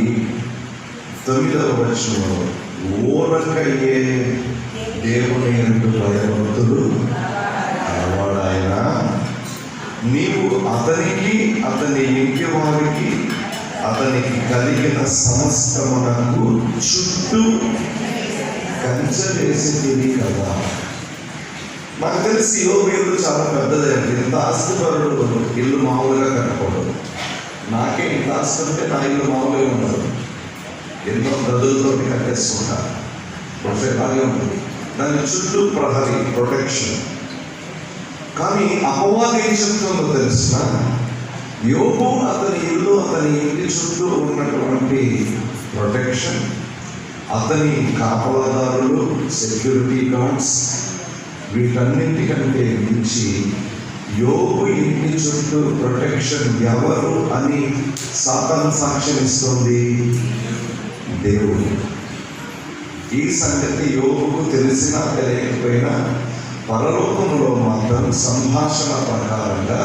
9వ వచనంలో ఓరకయ్యే దేవుని యందు భయవంతుడు అలవాడాయన, నీవు అతనికి అతని ఇంటి వారికి అతనికి కలిగిన సమస్తమునకు చుట్టూ కంచె వేసింది కదా. నాకు తెలిసి యోబు ఇల్లు చాలా పెద్దదండి. ఇంత ఆస్తిపరుడు ఇల్లు మామూలుగా కట్టుకోవడం. నాకే ఇంత ఆస్తి ఉంటే నా ఇల్లు మామూలుగా ఉండదు. ఎన్నో గదులతో కట్టేస్తుంటారు. అలాగే ఉంటుంది. దాని చుట్టూ ప్రహరీ, ప్రొటెక్షన్. కానీ అపవాది ఏం చెప్తుందో తెలిసిన, యోబు అతని ఇల్లు, అతని ఇంటి చుట్టూ ఉన్నటువంటి ప్రొటెక్షన్, అతని కాపలాదారులు, సెక్యూరిటీ గార్డ్స్, వీటన్నింటికంటే మించి యోబు ఇంటి చుట్టూ ప్రొటెక్షన్ ఎవరు అని సాతాను సాక్ష్యం ఇస్తుంది? దేవుడు. ఈ సంగతి యోబుకు తెలిసినా తెలియకపోయినా పరలోకంలో మాత్రం సంభాషణ ప్రకారంగా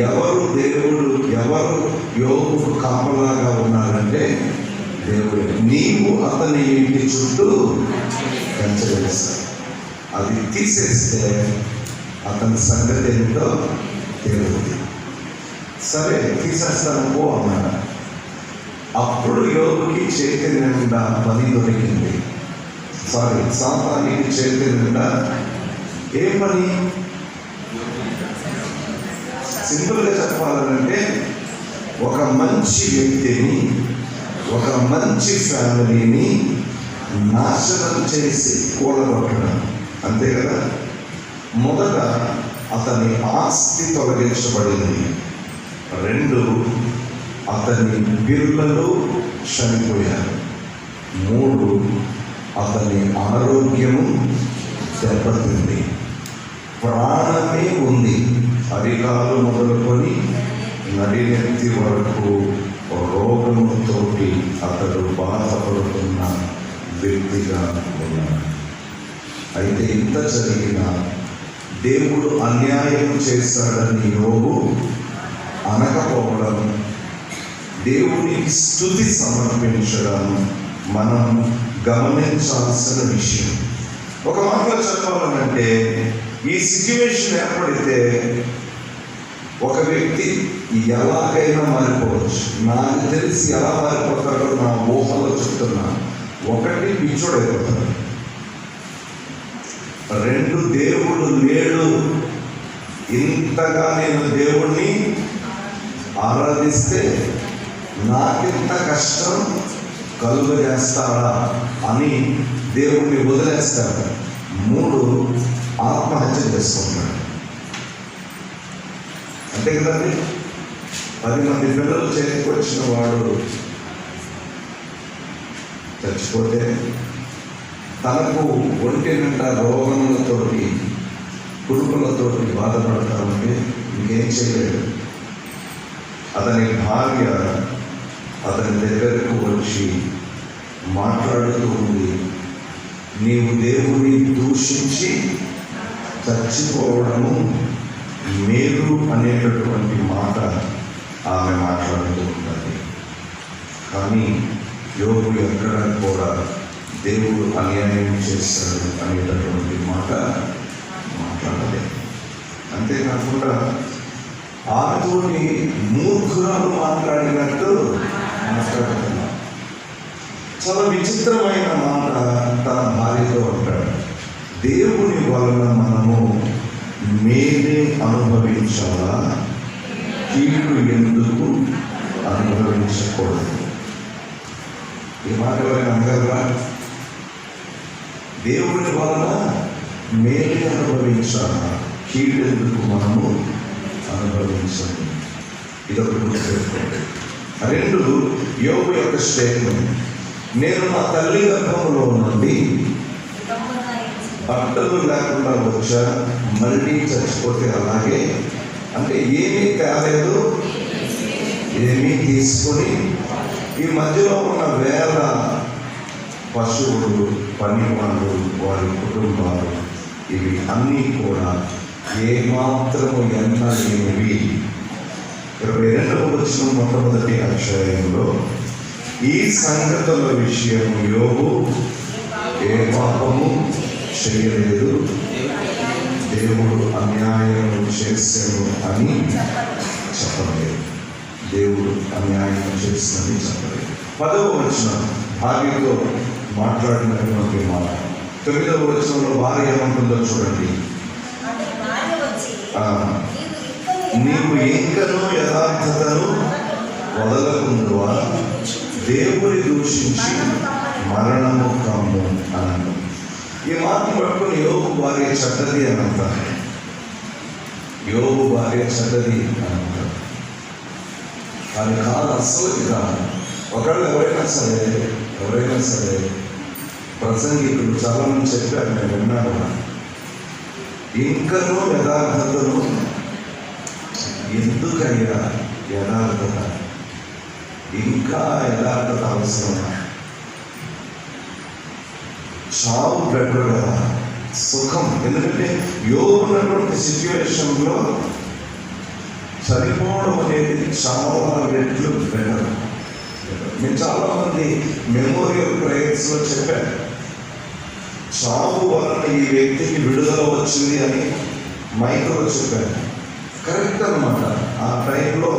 ఎవరు దేవుడు, ఎవరు యోబుకు కాపలాగా ఉన్నారంటే దేవుడు. నీవు అతని ఇంటి చుట్టూ కంచె వేస్తావు. అది తీసేస్తే అతని సంగతి ఏమిటో తెలియదు. సరే తీసేస్తాను పో అన్నాడు. అప్పుడు యోబుకి చేతి నిండా పని దొరికింది. సాతానికి చేతి నిండా ఏ పని? సింపుల్గా చెప్పాలంటే ఒక మంచి వ్యక్తిని, ఒక మంచి ఫ్యామిలీని నాశనం చేసి కూడగొట్టడం, అంతే కదా. మొదట అతని ఆస్తి తొలగించబడింది. 2, అతని పిల్లలు చనిపోయారు. 3, అతని ఆరోగ్యము దెబ్బతింది. ప్రాణమే ఉంది. అరికాలు మొదలుకొని నడినెత్తి వరకు రోగముతోటి అతడు బాధపడుతున్న వ్యక్తిగా ఉన్నాడు. అయితే ఇంత జరిగిన దేవుడు అన్యాయం చేశాడని యోబు అనకపోవడం, దేవునికి స్తుతి సమర్పించడం మనం గమనించాల్సిన విషయం. ఒక మాటలో చెప్పాలంటే ఈ సిచ్యువేషన్ ఏర్పడితే ఒక వ్యక్తి ఎలాగైనా మారిపోవచ్చు. నాకు తెలిసి ఎలా మారిపోతాడో నా ఊహలో చెప్తున్నా. 1, పిచ్చోడైపోతాడు. 2, దేవుడు లేడు, ఇంతగా నేను దేవుణ్ణి ఆరాధిస్తే నాకింత కష్టం కలుగజేస్తాడా అని దేవుణ్ణి వదిలేస్తాడు. 3, ఆత్మహత్య చేసుకుంటాడు. అంతే కదండి. 10 మంది పిల్లలు చేతికి వచ్చిన వాడు చచ్చిపోతే తనకు ఒంటి నిండా రోగములతోటి, కురుపులతోటి బాధపడతా ఉంటే ఇంకేం చేయలేడు. అతని భార్య అతని దగ్గరకు వచ్చి మాట్లాడుతూ ఉంది, నీవు దేవుని దూషించి చచ్చిపోవడము మేలు అనేటటువంటి మాట ఆమె మాట్లాడుతూ ఉంటుంది. కానీ యోబు ఎక్కడ కూడా దేవుడు అన్యాయం చేస్తాడు అనేటటువంటి మాట మాట్లాడలేదు. అంతేకాకుండా ఆమెతోని మూర్ఖురాలు మాట్లాడినట్టు మాట్లాడుతున్నా. చాలా విచిత్రమైన మాట తన భార్యతో అంటాడు, దేవుని వలన మనము మేలే అనుభవించాలా, కీడు ఎందుకు అనుభవించకూడదు? ఈ మాట ఎవరైనా అనగలరా? దేవుని వలన మేలే అనుభవించాలా, కీడు ఎందుకు మనము అనుభవించాలి? ఇదొకటి గుర్తుపెట్టుకోండి. 2, యోబు యొక్క స్టేట్మెంట్, నేను నా తల్లి గర్భంలో నుండి బట్టలు లేకుండా వచ్చా, మళ్ళీ చచ్చిపోతే అలాగే. అంటే ఏమీ తేలేదు, ఏమీ తీసుకొని ఈ మధ్యలో ఉన్న వేల పశువులు, పని వాళ్ళు, వారి కుటుంబాలు, ఇవి అన్నీ కూడా ఏమాత్రము ఎన్నలేనివి. 22వ వచనం మొట్టమొదటి అధ్యాయంలో ఈ సంగతుల విషయం యోబు ఏ పాపము చేయలేదు, దేవుడు అన్యాయం చేశాను అని చెప్పలేదు. దేవుడు అన్యాయం చేసినని చెప్పలేదు. 10వ వచనం భార్యతో మాట్లాడినటువంటి మాట. 9వ వచనంలో భార్య ఏమంటుందో చూడండి. నీవు ఇంకనూ యథార్థతను వదలకుందువా, దేవుని దూషించి మరణము కమ్ము అన్నాడు. ఈ మాట పట్టుకుని యోబు భార్య చెడ్డది అని అంటారు. యోబు భార్య చెడ్డది అని అంటారు. అది కాదు, అస్సలు కాదు. ఒకళ్ళు ఎవరైనా సరే ప్రసంగికులు చాలా మంది చెప్పారు, నేను విన్నాను. ఇంకనూ యథార్థతను, ఎందుకయ్యా యథార్థత? ఇంకా యథార్థత అవసరమా? చావు బెటర్ కదా, సుఖం. ఎందుకంటే యోబు ఉన్నటువంటి సిచ్యువేషన్లో చనిపోవడం అనేది చాలా రెట్లు బెటర్. నేను చాలామంది మెమోరియల్ ప్రేయర్స్లో చెప్పాను, చావు వలన ఈ వ్యక్తికి విడుదల వచ్చింది అని మైక్లో చెప్పాను. కరెక్ట్ అన్నమాట. ఆ టైంలో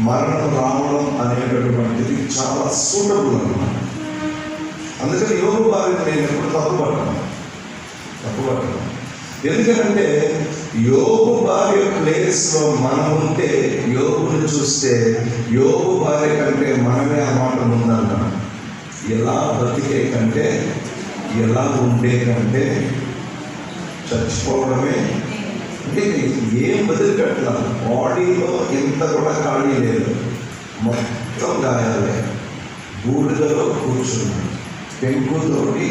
మరణం రావడం అనేటటువంటిది చాలా సూటబుల్ అన్నమాట. అందుకని యోబు భార్యను నేను ఎప్పుడు తప్పుపడ్డాను. ఎందుకంటే యోబు భార్య ప్లేస్లో మనం ఉంటే, యోబుని చూస్తే యోబు భార్య కంటే మనమే ఆ మాట ఉందన్నాం. ఎలా బతికే కంటే, ఎలా ఉండే కంటే చచ్చిపోవడమే. అంటే ఏం వదిలిపెట్టాలి, బాడీలో ఎంత కూడా ఖాళీ లేదు, మొత్తం గాయాలే. బూడిదలో కూర్చున్నాడు, పెంకుతోటి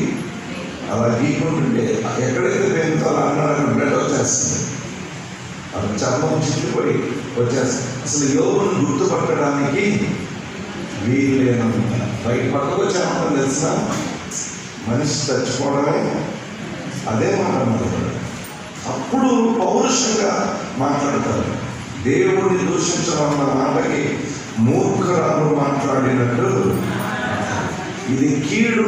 అలా గీకుంటుంటే ఎక్కడైతే పెంకుతో అన్నాడు బ్లడ్ వచ్చేస్తుంది, అది చర్మం చిట్లిపోయి వచ్చేస్తుంది. అసలు యోగును గుర్తుపట్టడానికి వీలు లేనంత. బయట పక్కకు వచ్చామని తెలిసిన మనిషి చచ్చిపోవడమే. అదే మాట్లాడతారు. అప్పుడు పౌరుషంగా మాట్లాడతారు. దేవుడిని దూషించడం అన్న మాటకి మూర్ఖరాలు మాట్లాడినట్టు, ఇది కీడు,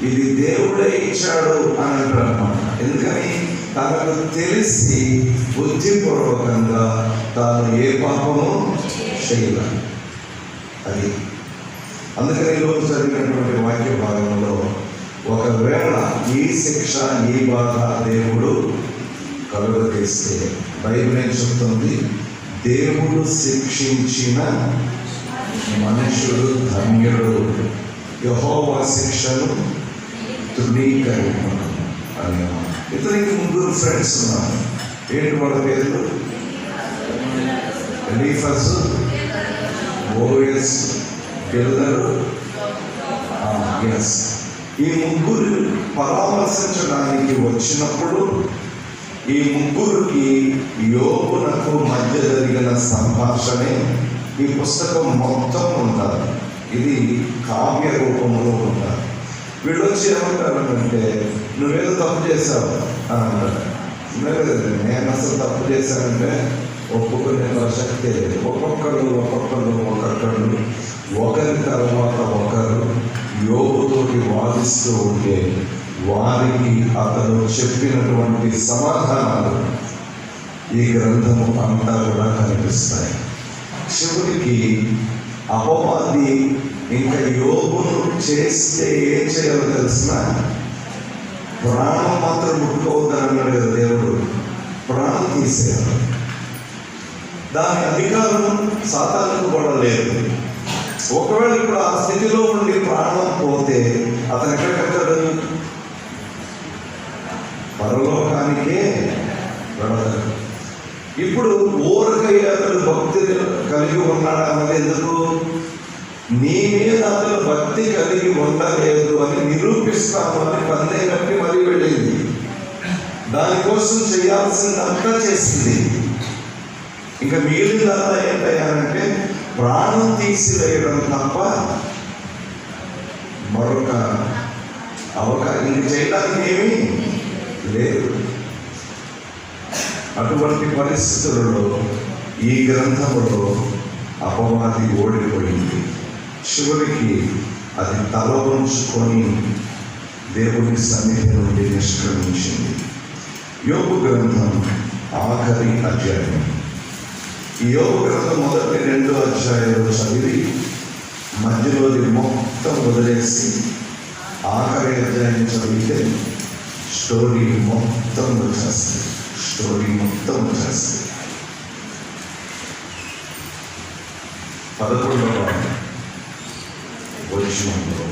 ఇది దేవుడే ఇచ్చాడు అని అంటారు అన్నమాట. ఎందుకని తనకు తెలిసి బుద్ధిపూర్వకంగా తాను ఏ పాపము చేయలేదు. అది అందుకని ఈరోజు చదివినటువంటి వాక్య భాగంలో ఒకవేళ ఈ శిక్ష, ఈ బాధ దేవుడు కలుగజేస్తే, బైబిల్ ఏం చెప్తుంది? దేవుడు శిక్షించిన మనుషుడు ధన్యుడు, యెహోవా శిక్షను తృణీకరింపడు అని. ఇతనికి 3 ఫ్రెండ్స్ ఉన్నారు. ఏంటి వాళ్ళ పేర్లు? ఎలీఫజు, బోయస్, బిల్దరు. ఈ 3 పరామర్శించడానికి వచ్చినప్పుడు ఈ 3కి యోబునకు మధ్య జరిగిన సంభాషణే ఈ పుస్తకం మొత్తం ఉంటారు. ఇది కావ్య రూపంలో ఉంటారు. వీళ్ళు వచ్చి ఏమంటారంటే, నువ్వేదో తప్పు చేశావు అని అంటారు. నేను అసలు తప్పు చేశానంటే ఒప్పుకునే శక్తి లేదు. ఒక్కొక్కరు ఒకరి తర్వాత ఒకరు యోబుతోటి వాదిస్తూ ఉంటే వారికి అతను చెప్పినటువంటి సమాధానాలు ఈ గ్రంథము అంతా కూడా కనిపిస్తాయి. చివరికి అపవాది ఇంకా యోబును చేస్తే ఏం చేయాలో తెలిసిన, ప్రాణం మాత్రం ముట్టుకోవద్దని అన్నాడు కదా దేవుడు. ప్రాణం తీసేయాలి. దాని అధికారం సాతానుకు కూడా లేదు. ఒకవేళ ఇప్పుడు ఆ స్థితిలో ఉండి ప్రాణం పోతే అతను ఎక్కడికి వెళ్తాడు? పరలోకానికే వెళతాడు. ఇప్పుడు ఊరకయ్య అతడు భక్తి కలిగి ఉన్నాడు అన్నది ఎందుకు? నీ మీద అతను భక్తి కలిగి ఉండలేదు అని నిరూపిస్తాము అని పందెం కట్టి మరీ వెళ్ళింది. దానికోసం చేయాల్సిందంతా చేసింది. ఇంకా మిగిలిందంతా ఏంటంటే ప్రాణం తీసివేయడం తప్ప మరొక ఇంక చేయడానికి ఏమీ లేదు. అటువంటి పరిస్థితులలో ఈ గ్రంథములో అపవాది ఓడిపోయింది. చివరికి అది తల వంచుకొని దేవుని సన్నిధి నుండి నిష్క్రమించింది. యోబు గ్రంథం ఆఖరి అధ్యాయం. ఈ యోబు గ్రంథం మొదటి 2 అధ్యాయాలు చదివి మధ్యలోది మొత్తం వదిలేసి ఆఖరి అధ్యాయం చదివితే స్టోరీ మొత్తం వచ్చేస్తుంది. 11వ వచనంలో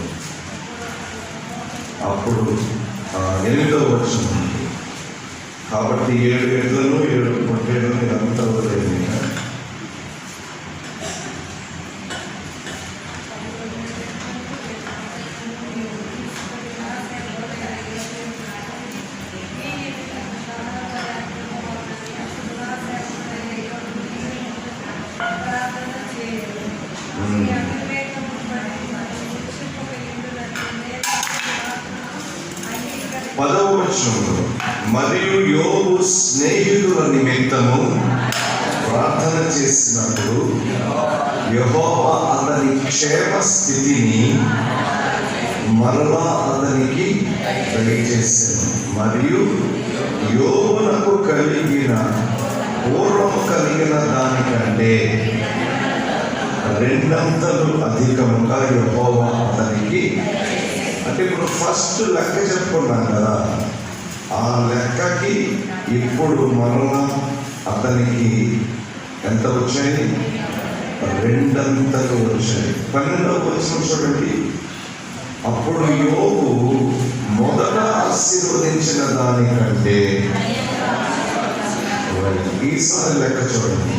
అప్పుడు 8వ వచనం. కాబట్టి 7 ఎడ్లను 7 పొట్టేళ్లను ఇదంతా వదిలేదు. మరియు యోబు స్నేహితుల నిమిత్తము ప్రార్థన చేసినప్పుడు యెహోవా అతని క్షేమ స్థితిని మరలా అతనికి దయచేసాను. మరియు యోబునకు పూర్వము కలిగిన దానికంటే 2 అధికముగా యెహోవా అతనికి. అంటే ఇప్పుడు ఫస్ట్ లెక్క చెప్పుకున్నాం కదా, ఆ లెక్కకి ఇప్పుడు మరలా అతనికి ఎంత వచ్చాయి? 2 వచ్చాయి. 12వ వచనం చూడండి. అప్పుడు యోబు మొదట ఆశీర్వదించిన దానికంటే ఈసారి లెక్క చూడండి.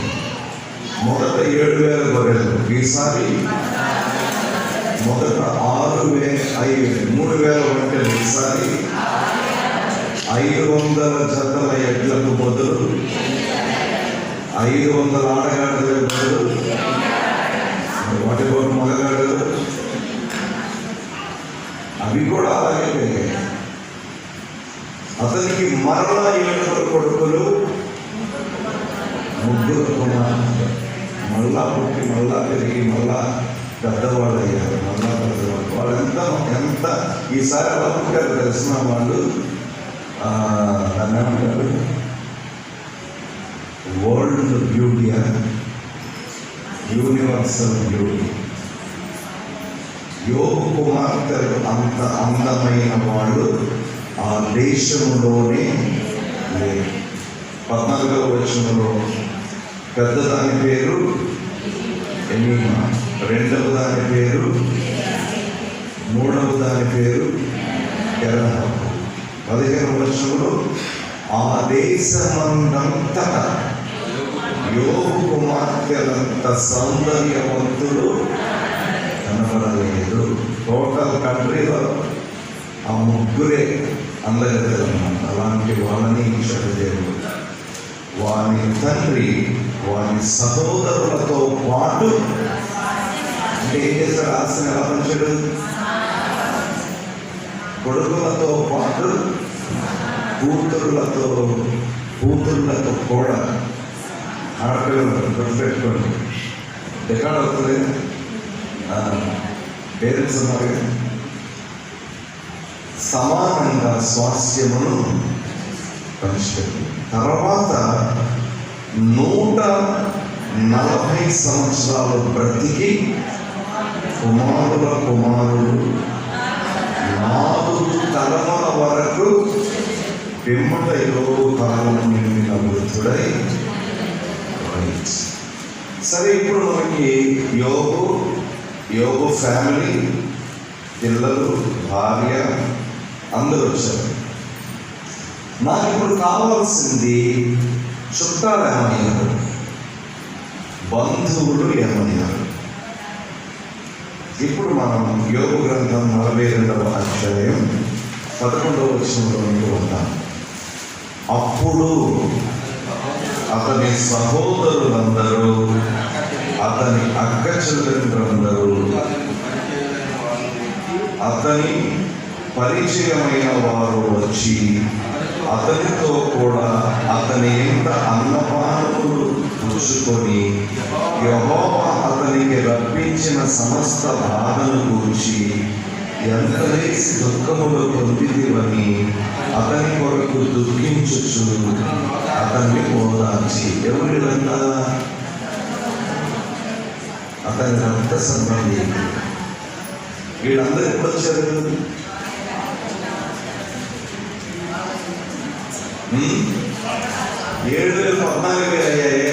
మొదట 7,000 గొర్రెలు, ఈసారి మొదట 3,000 ఒంటెలు, ఈసారి 500 జతల ఎడ్లకు బదులు 500 ఆడగాడలకు బదులు వాటి కూడా మగగాడలు అవి కూడా అలాగే పెరిగాయి. అతనికి మరలా 7 కొడుకులు, 3 కుమారులు. మళ్ళా పుట్టి మళ్ళా పెరిగి మళ్ళా పెద్దవాళ్ళు అయ్యారు. వాళ్ళంతా ఎంత ఈసారి అలా పుట్టారు తెలిసిన వాళ్ళు దాన్ని ఏమంటారు? World beauty, universal beauty. యోబు కుమార్తెలు అంత అందమైన వాళ్ళు ఆ దేశంలోనే లేదు. 14వ వచనంలో పెద్దదాని పేరు ఎమీమా, 2వ దాని పేరు, 3వ దాని పేరు కెరహా. 15వ వచనంలో ఆ దేశమందంతా యోబు కుమార్తెలంత సౌందర్యవంతులు కనబడలేదు. టోటల్ కంట్రీలో ఆ 3 అందగత్తెలన్నమాట. అలాంటి వాళ్ళని ఇచ్చాడు దేవుడు. వాని తండ్రి వాని సహోదరులతో పాటు అంటే ఏం చేశాడు? ఆశను ఎలా పంచాడు? కొడుకులతో పాటు కూతుర్లతో కూడా. ఆడపిల్లలు గుర్తుపెట్టుకోండి, ఎక్కడ అవుతుంది? పేరెంట్స్ ఉన్నారు, సమానంగా స్వాస్థ్యమును పంచిపెట్టు. తర్వాత 140 సంవత్సరాలు బ్రతికి కుమారులు 4 తరముల వరకు పిమ్మట యోబు కాలము నిండిన వృద్ధుడై. సరే, ఇప్పుడు మనకి యోబు ఫ్యామిలీ, పిల్లలు, భార్య అందరూ వచ్చారు. నాకు ఇప్పుడు కావాల్సింది చుట్టాలు ఏమయ్యారు, బంధువులు ఏమయ్యారు. ఇప్పుడు మనం యోబు గ్రంథం 42వ అధ్యాయం 11వ వచనంలోకి వద్దాం. అప్పుడు అతని సహోదరులందరూ అతని అక్క చెల్లెండ్రందరూ అతని పరిచయమైన వారు వచ్చి అతనితో కూడా అతని ఎంత అన్నపానములు పుచ్చుకొని యెహోవా అతనికి రప్పించిన సమస్త బాధను గూర్చి ఎంతలేసి దుఃఖములు పొందితివని అతని కొరకు దుఃఖించుచు అతన్ని ఓదార్చి. ఎవరిదంతా? అతని రక్త సంబంధి. వీళ్ళందరూ ఎప్పుడు వచ్చారు? 7,000 అయ్యాయే.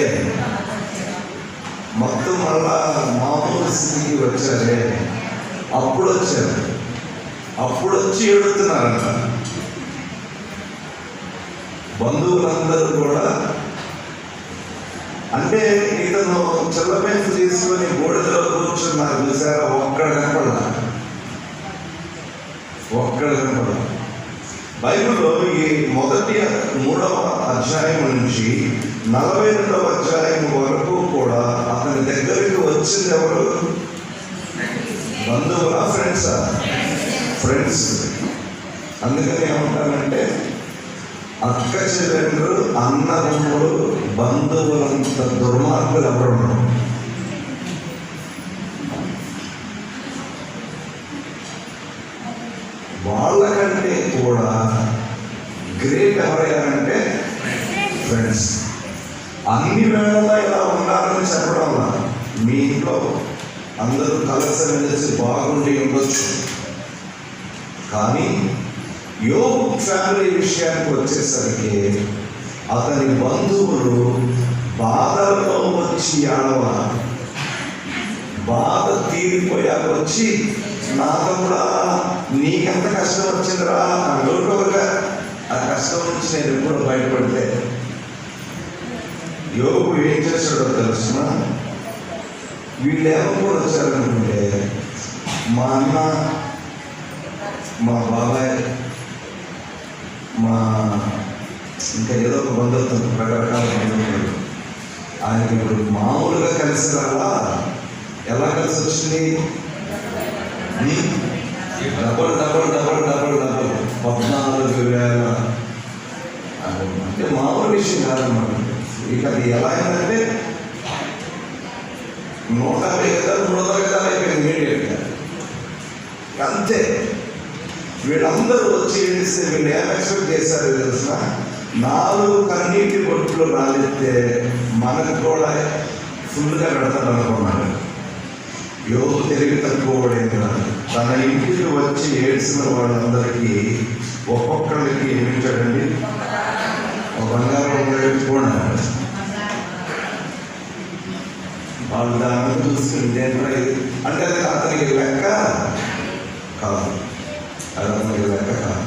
మొత్తం మళ్ళా మామూలు స్థితికి వచ్చారే. అప్పుడు వచ్చారు. అప్పుడు వచ్చి ఏడుతున్నారంట. బంధువులందరూ కూడా, అంటే ఇతను చెల్లపెంపు తీసుకొని బోడిలో కూర్చున్నారు చూసారా, ఒక్కడ కనపడ. బైబిల్లో ఈ మొదటి 3వ అధ్యాయం నుంచి 42వ అధ్యాయం వరకు కూడా అతని దగ్గరికి వచ్చింది ఎవరు? బంధువులా, ఫ్రెండ్సా? ఫ్రెండ్స్. అందుకని ఏమంటానంటే అక్క చెల్లెండ్రు, అన్నదమ్ములు, బంధువులంత దుర్మార్గులు ఎవరు? వాళ్ళకంటే కూడా గ్రేట్ ఎవరయ్యారంటే ఫ్రెండ్స్. అన్ని వేళలా ఇలా ఉండాలని చెప్పడం వల్ల మీ ఇంట్లో అందరూ కలిసి బాగుండి ఉండొచ్చు. కానీ యోబు ఫ్యామిలీ విషయానికి వచ్చేసరికి అతని బంధువులు బాధల్లో వచ్చి ఏడవాలి. బాధ తీరిపోయాక వచ్చి, నా తమ్ముడా నీకెంత కష్టం వచ్చిందిరా అడుగుగా, ఆ కష్టం నుంచి నేను ఎప్పుడో బయటపడితే. యోబు ఏం చేశాడో తెలుసిన? వీళ్ళు ఎవరు వచ్చారనుకుంటే మా అన్న, మా బాబాయ్, మా ఇంకా ఏదో ఒక బంధుత్వం, రకరకాల బంధువులు. ఆయనకి ఇప్పుడు మామూలుగా కలిసి రాలా. ఎలా కలిసి వచ్చింది? డబల్ 14,000. అంటే మామూలు విషయం కాదన్నమాట. ఇక అది ఎలా అయిందంటే 150 గదాలు 300 గదాలు అయిపోయింది ఇమీడియట్గా. అంతే. వీళ్ళందరూ వచ్చి ఏడిస్తే వీళ్ళు ఏం ఎక్స్పెక్ట్ చేశారు తెలిసిన? 4 కన్నీటి బొట్లు రాలిస్తే మనకు కూడా ఫుల్గా పెడతాడు అనుకున్నాడు. యోబు తెలివి తక్కువడైంది. తన ఇంటికి వచ్చి ఏడ్చిన వాళ్ళందరికీ ఒక్కొక్కరికి ఏమిచ్చాడండి? ఒక బంగారం వేయించుకోండి. వాళ్ళు దాన్ని చూసుకుంటే అంటే అది అతనికి లెక్క కాదు. అది అతనికి లెక్క కాదు.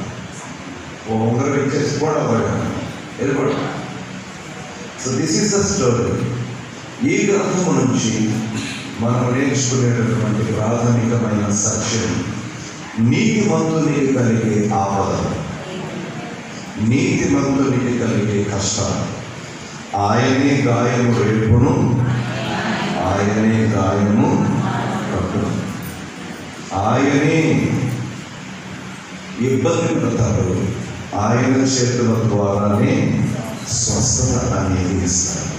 ఓ ఉంగరం ఇచ్చేసి కూడా వెళ్ళిపోవడం. So this is the story. ఈ గ్రంథము నుంచి మనం నేర్చుకునేటటువంటి ప్రాథమికమైన సత్యం, నీతిమంతునికి కలిగే ఆపదలు, నీతిమంతునికి కలిగే కష్టాలు, ఆయనే గాయము రేపును, ఆయనే గాయము కట్టును, ఆయనే ఇబ్బంది పడతారు, ఆయన చేతుల ద్వారానే స్వస్థత అనేది ఇస్తారు.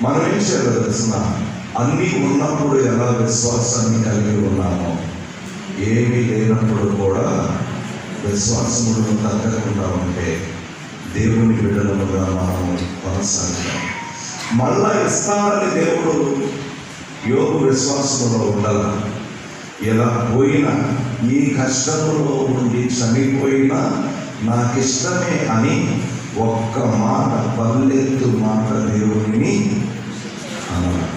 మనం ఏం చేయాలో తెలిసిన? అన్నీ ఉన్నప్పుడు ఎలా విశ్వాసాన్ని కలిగి ఉన్నామో, ఏమీ లేనప్పుడు కూడా విశ్వాసములను తగ్గకుండా ఉంటే దేవుని బిడ్డలుగా మనం కొనసాగుతాం. మళ్ళా ఇస్తానని దేవుడు యోబు విశ్వాసములో ఉండాలి. ఎలా పోయినా, ఈ కష్టంలో ఉండి చనిపోయినా నాకిష్టమే అని ఒక్క మాట, పల్లెత్తు మాట దేవుడిని అన్నారు.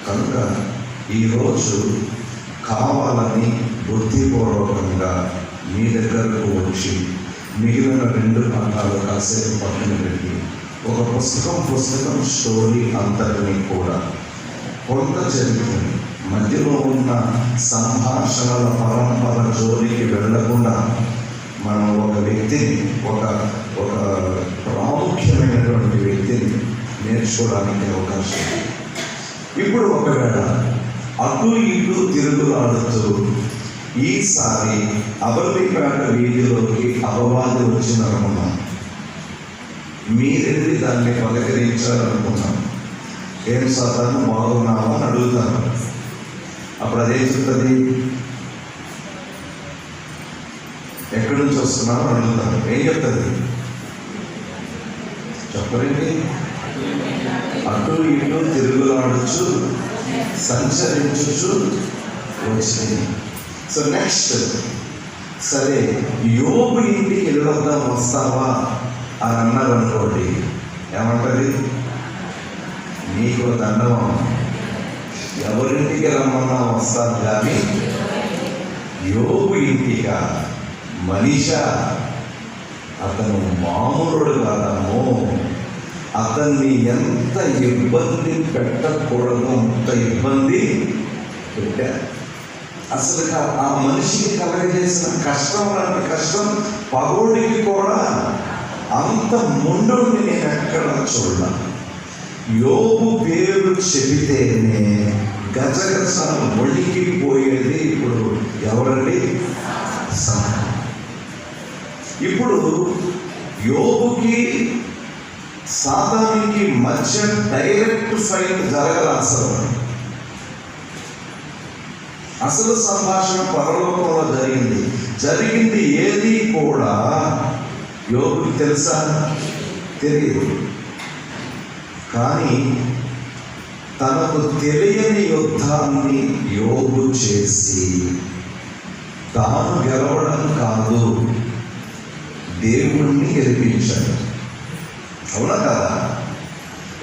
కనుక ఈరోజు కావాలని బుద్ధిపూర్వకంగా మీ దగ్గరకు వచ్చి మిగిలిన 2 పాఠాలు కాసేపు పక్కన పెట్టి ఒక పుస్తకం స్టోరీ అంతటిని కూడా కొంత చరిత్రని మధ్యలో ఉన్న సంభాషణల పరంపర జోలికి వెళ్లకుండా మనం ఒక వ్యక్తిని, ఒక ప్రాముఖ్యమైనటువంటి వ్యక్తిని నేర్చుకోవడానికి అవకాశం. ఇప్పుడు ఒకవేళ అటు ఇటు తిరుగులాడుతూ ఈసారి అబద్ధిపేట వీధిలోకి అపవాది వచ్చిందనుకున్నాం, మీరెళ్ళి దాన్ని పలకరించాలనుకున్నాం. ఏం సాతాను బాగున్నావా అని అడుగుతాను. అప్పుడు అదేం చెప్తుంది? ఎక్కడి నుంచి వస్తున్నావు అని అడుగుతాను. ఏం చెప్తుంది? చెప్పరండి. అటు ఇటు తిరుగులాడచ్చు, సంచరించు వచ్చింది. సో నెక్స్ట్, సరే యోబు ఇంటికి వెళ్ళొద్దాం వస్తావా అని అన్నారు అనుకోండి, ఏమంటది? నీకు దండం, ఎవరింటికి రమ్మన్నా వస్తాను కానీ యోబు ఇంటిగా, మనిషా అతను మామూలుడు కాదమ్మో, అతన్ని ఎంత ఇబ్బంది పెట్టకూడదు అంత ఇబ్బంది పెట్టారు. అసలు ఆ మనిషికి కలగజేసిన కష్టం లాంటి కష్టం పగోడికి కూడా అంత ముందుని నేను ఎక్కడ చూడలా. యోబు పేరు చెబితేనే గజగజ వణికిపోయేది ఇప్పుడు ఎవరండి? ఇప్పుడు యోబుకి సాతానికి మధ్య డైరెక్ట్ ఫైట్ జరగల. అసలు సంభాషణ పరలోకంలో జరిగింది ఏది కూడా యోబుకి తెలుసా? తెలియదు. కానీ తనకు తెలియని యుద్ధాన్ని యోబు చేసి తాను గెలవడం కాదు, దేవుణ్ణి గెలిపించాడు. అవునా కదా?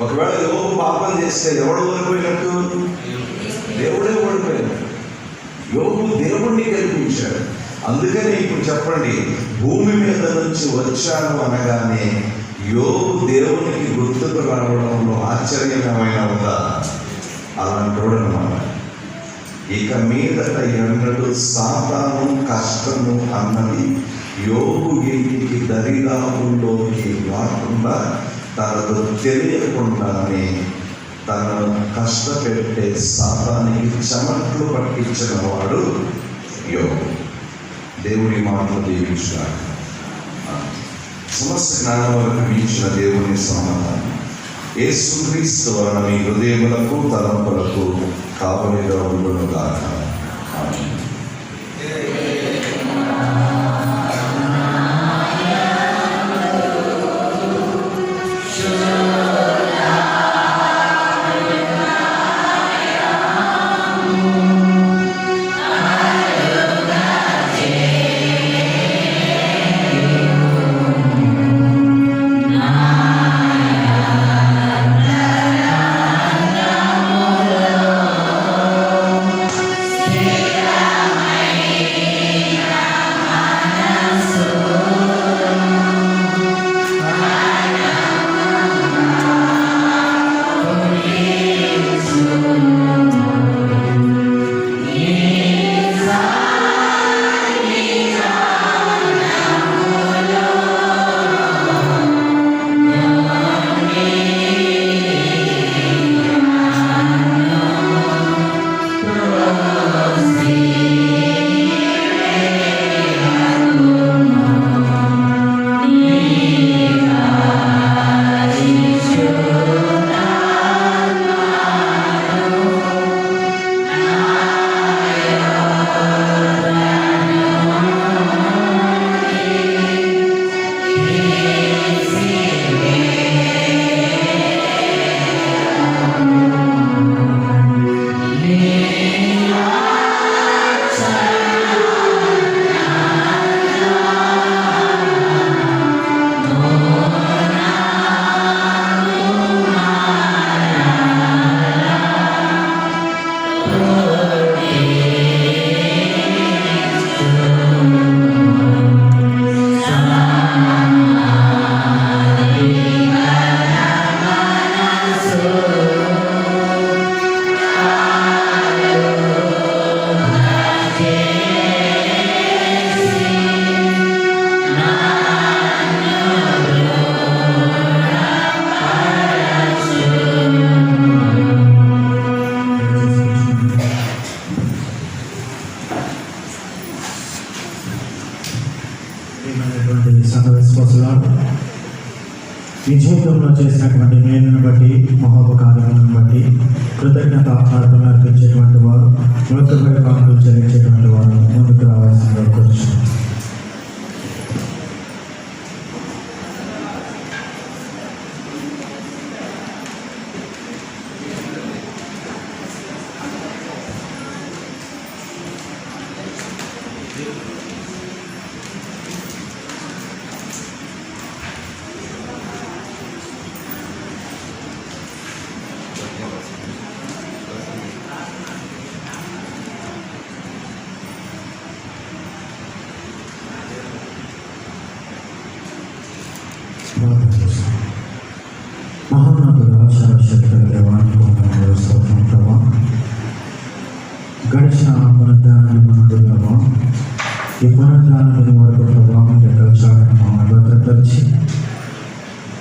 ఒకవేళ యోబు పాపం చేస్తే ఎవడు ఓడిపోయినట్టు? దేవుడే ఓడిపోయినట్టు. యోబు దేవుణ్ణి గెలిపించాడు. అందుకని ఇప్పుడు చెప్పండి, భూమి మీద నుంచి వచ్చాను అనగానే యోబు దేవునికి గుర్తుకు రావడంలో ఆశ్చర్యమైన ఉందా? అలాంటోడు అన్నమాట. ఇక మీదట ఎన్నడూ సాతాను కష్టము అన్నది యోబు ఇంటికి దరిదాపుల్లోకి రాకుండా, తనకు తెలియకుండానే తనను కష్టపెట్టే సాతానికి చెమట్లు పట్టించిన వాడు యోబు. దేవుని మాటలు దీవించాడు. సమస్త జ్ఞానం వరకు వీచిన దేవుని సమాధానం యేసుక్రీస్తు వలన మీ హృదయములకు తలంపులకు కావలిగా ఉండును గాక. ఆమేన్. Yeah. ఈ జీవితంలో చేసినటువంటి మేలును బట్టి, మహోపకార్యములను బట్టి కృతజ్ఞత అర్పణ అర్పించేటువంటి వారు, మృతుపై కానుకలు చెల్లించేటువంటి వారు ముందుకు రావాల్సిందిగా కోరుచున్నాను. మహోన్నతుడ సర్వశక్తుల దేవానికి వందనాలు స్తోత్రం ప్రభా. గడిచిన పునరుద్ధానాన్ని మనదులమా ఈ పునరుద్ధానాన్ని వరకు ప్రభా మీ యొక్క చాటును మమ్మల్ని భద్రపరిచి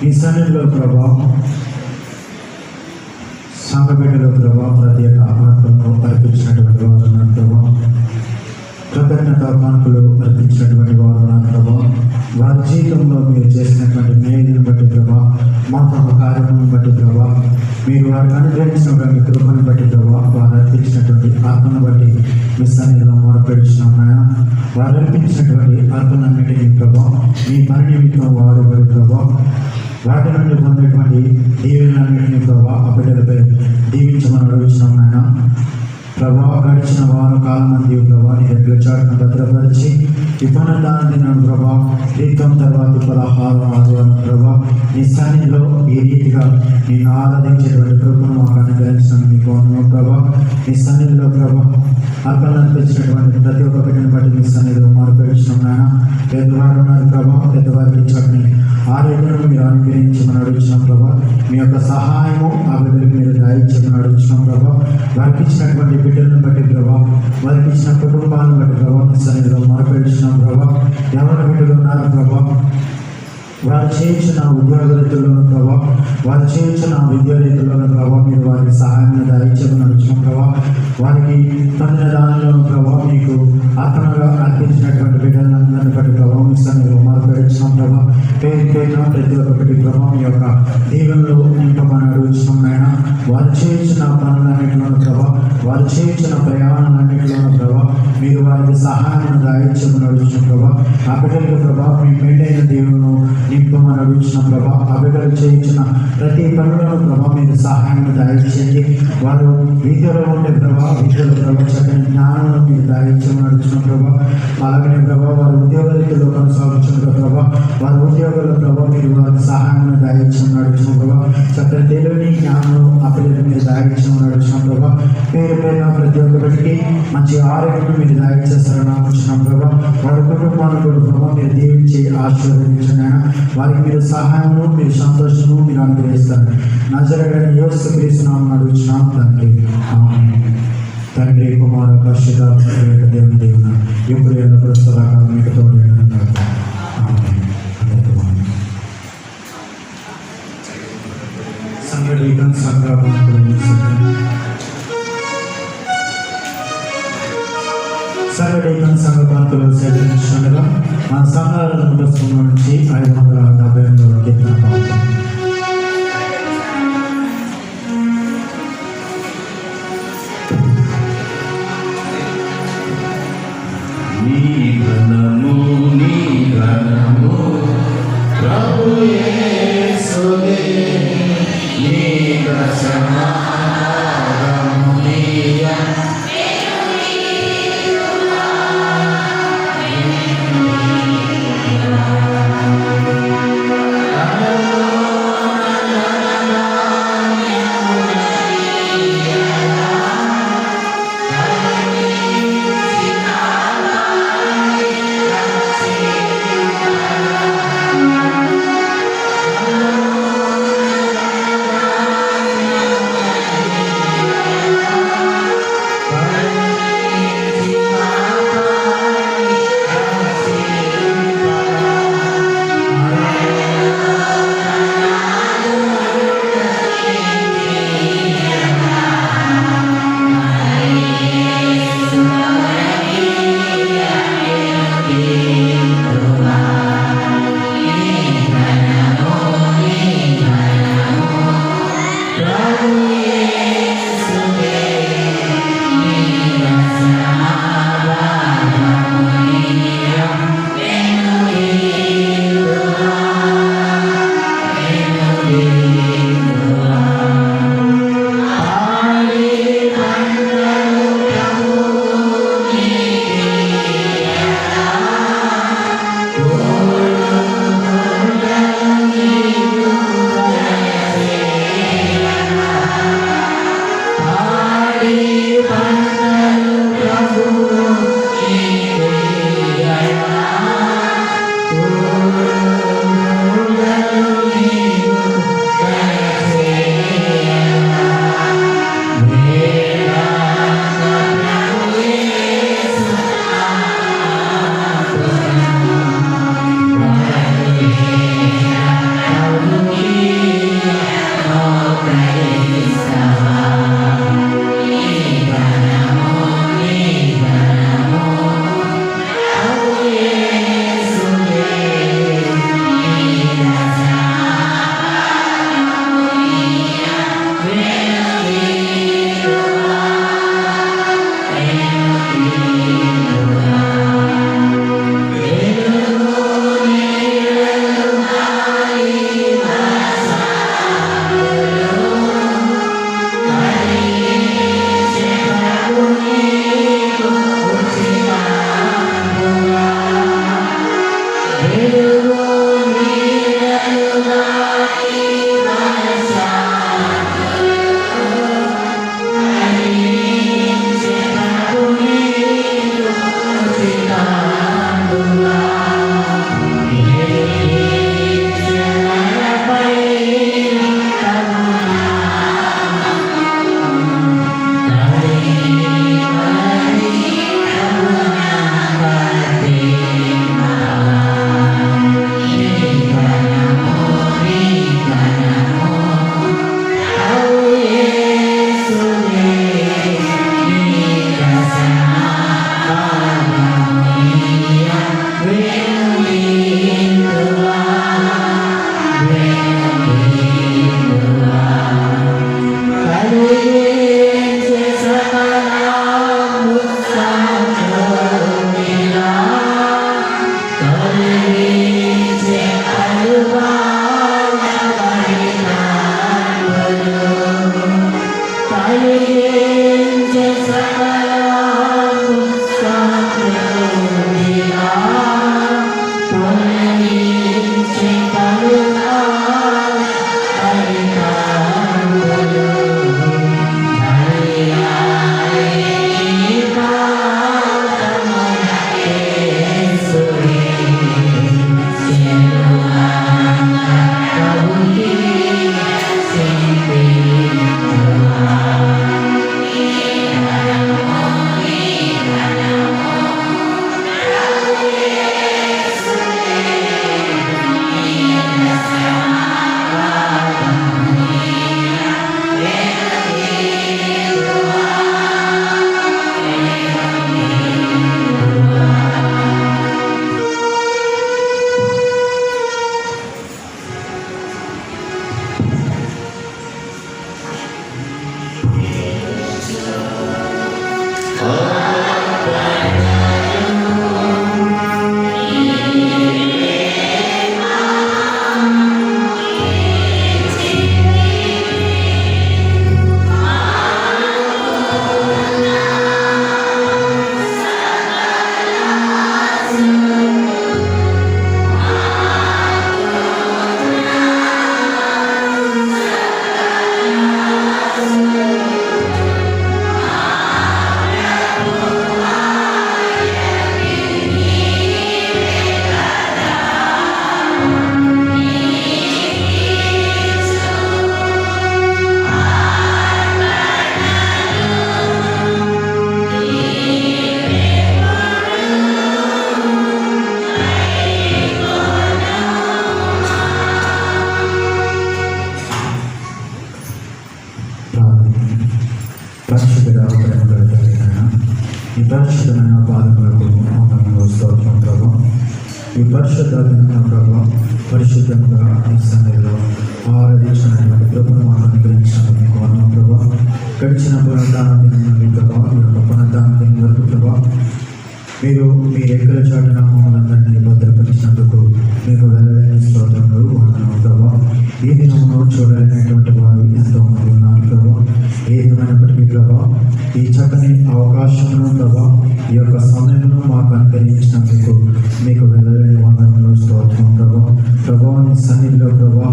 ఈ సమయంలో ప్రభా సంఘబిడ్డలో ప్రభా ప్రత్యేక ఆత్మను అర్పించినటువంటి వారు ఉన్నారు ప్రభా. కృతజ్ఞత కానుకలు అర్పించినటువంటి వారు ఉన్నారు ప్రభా. వారి జీవితంలో మీరు చేసినటువంటి మేలును బట్టి ప్రభా, మాకు కార్యములను బట్టి ప్రభా, మీరు వారికి అనుగ్రహించినటువంటి కృపను బట్టి ప్రభా, వారు అర్పించినటువంటి ఆత్మను బట్టి మీ సన్నిధిలో మొరపెడుచున్నాయన. వారు అర్పించినటువంటి ఆత్మలన్నిటినీ ప్రభా మీ పని నిమిత్తం వారు బడి ప్రభా వాటి నుండి పొందేటువంటి దీవెనలన్నింటినీ ప్రభా ఆ బిడ్డలపై దీవించమని అడుగుతున్నాయన. ప్రభా గడిచిన వారం కాలం మంది ప్రభా నీ దగ్గర చాటును భద్రపరిచి ఈ పునరుద్ధానాన్ని నన్ను ప్రభా రీతం తర్వాత పదహారు ఆదివారం ప్రభా నీ సన్నిధిలో ఈ రీతిగా నేను ఆరాధించేటువంటి కృపను మాకు అనుగ్రహించడం మీకు వందనాలు ప్రభా. నీ సన్నిధిలో ప్రభా అర్పణ అర్పించినటువంటి ప్రతి ఒక్క బిడ్డను బట్టి మీ సన్నిధిలో మొరపెడుచున్నాను. పెద్దవారు ఉన్నారు ప్రభా, పెద్దవారికి చక్కని ఆరోగ్యం మీరు అనుగ్రహించమని అడుగుతున్నాం ప్రభా. మీ యొక్క సహాయము ఆ బిడ్డలకు మీరు దయచేయమని అడుగుతున్నాం ప్రభా. వారికి ఇచ్చినటువంటి బిడ్డలను బట్టి ప్రభా, వారికి ఇచ్చిన కుటుంబాలను బట్టి ప్రభా మీ సన్నిధిలో మొరపెడుచున్నాం ప్రభా. ఎవరి బిడ్డలు ఉన్నారు ప్రభా, వారు చేయించిన ఉద్యోగరీతుల్లోనూ ప్రభా, వారు చేయించిన విద్యారీతుల్లోనూ ప్రభా మీరు వారికి సహాయం దయచేయమని అడుగుతున్నాం ప్రభా. వారికి పొందిన దానిలోనూ ప్రభా మీకు ఆత్మగా అర్పించినటువంటి బిడ్డలందరినీ బట్టి ప్రభా మీ సన్నిధిలో మొరపెడుచున్నాం ప్రభా. పేరు పేరున ప్రతి ఒక్కటి ప్రభా మీ యొక్క దీవెనలో నింపమని అడుగుతున్నాం నాయన. వారు చేయించిన పనులన్నింటిలోనూ ప్రభా, వారు చేయించిన ప్రయాణాలన్నింటిలోనూ ప్రభా మీరు వారికి సహాయం దయచేయమని అడుగుతున్నాం ప్రభా. ఆ బిడ్డలకు ప్రభా మీ మెండైన దేవులను నింపమని అడుగుతున్నాం ప్రభా. ఆ బిడ్డలు చేయించిన ప్రతి పనులను ప్రభా మీరు సహాయం దయచేయండి. వారు విద్యలో ఉండే ప్రభా విద్యలో ప్రభా చక్కని జ్ఞానంలో మీరు దయచేయమని అడుగుతున్నాం ప్రభా. అలాగనే ప్రభా వారు ఉద్యోగరీతిలో కొనసాగుతున్న ప్రభా వారి ఉద్యోగాల ప్రభా మీరు వారికి సహాయం దయచేయమని అడుగుతున్నాం ప్రభా. చక్కని తెలివిని జ్ఞానం ఆ పిల్లలు మీరు దయచేయమని అడుగుతున్నాం ప్రభా. పేరు పేరున ప్రతి ఒక్కరికి మంచి ఆరోగ్యం మీరు దయచేస్తారని ఆలోచన ప్రభా. వారి కుటుంబాలను కూడా ప్రభా మీరు దీవించి ఆశీర్వదించండి. వారికి మీరు సహాయము మీరు సంతోషము మీరు అనుగ్రహిస్తారు. నజరేయుడైన యేసు క్రీస్తు నామమున అడుగుచున్నాం తండ్రి, ఆమేన్. తండ్రి కుమార పరిశుద్ధాత్మ దేవుని దేవున ఇప్పుడు ఎల్లప్పుడూ సదాకాలం మీకు తోడై ఉండును. ఆమేన్. సంఘటన సంఘపాంతులు సేకరించినగా మన సంఘాలను పుస్తకం నుంచి 578 కీర్తన పాడుతాం. నీ ఘనము ప్రభు యేసుదే, నీ దశమాగము నీయ Oh పరిశుద్ధుడా ప్రేమ కలిగిన ఈ పరిశుద్ధమైన పాదములకు వందనములు స్తోత్రం ప్రభా. ఈ పరిశుద్ధమైన ప్రభా పరిశుద్ధంగా ఈ సన్నిధిలో ఆరాధించినటువంటి ప్రభుత్వం మాకు అనుగ్రహించినందుకు మీకు వందనం ప్రభా. గడిచిన పునరుద్ధానాన్ని నుండి ప్రభా, ఈ యొక్క పునరుద్ధానాన్ని వరకు ప్రభా మీరు మీ రెక్కల చాటున మమ్మల్ని భద్రపరిచినందుకు మీకు వెళ్ళలేని స్తోత్రములు వందనములు ప్రభా. ఈ దినమును చూడలేనటువంటి వారు ఎంతో మంది ఉన్నారు ప్రభా. ఏదేమైనప్పటికీ ప్రభా ఈ చక్కని అవకాశమును ప్రభా, ఈ యొక్క సమయమును మాకు అనుగ్రహించినందుకు మీకు వెళ్ళలేని వందనములు స్తోత్రం ప్రభా. ప్రభా నీ సన్నిధిలో ప్రభా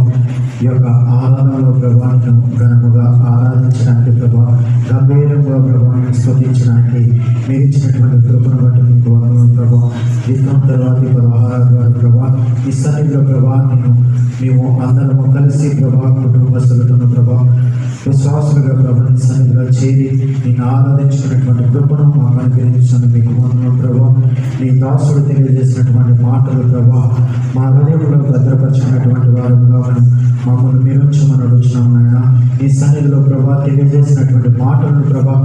ఈ యొక్క ఆరాధనలో ప్రభాను ఘనముగా ఆరాధించడానికి ప్రభా, గంభీరంగా ప్రభావాన్ని స్తుతించడానికి మీరు ఇచ్చినటువంటి కృపను బట్టి మీకు వందనములు ప్రభా. యుద్ధం తర్వాత 16 వారు ప్రభా ఈ సన్నిధిలో ప్రభా మేము అందరము కలిసి ప్రభా కుటుంబస్తులతో ప్రభా విశ్వాసులుగా ప్రభా నీ సన్నిధిలో చేరి నేను ఆరాధించుకున్నటువంటి కృపను మాకు అనుగ్రహించిన మీకు వందనములు ప్రభా. నీ దాసుడు తెలియజేసినటువంటి మాటలు ప్రభా మా హృదయంలో భద్రపరిచినటువంటి వారుగా మమ్మల్ని మీరు ఉంచమని అడుగుతున్నాం నాయన. ఈ సన్నిధిలో ప్రభా తెలియజేసినటువంటి మాటలను ప్రభా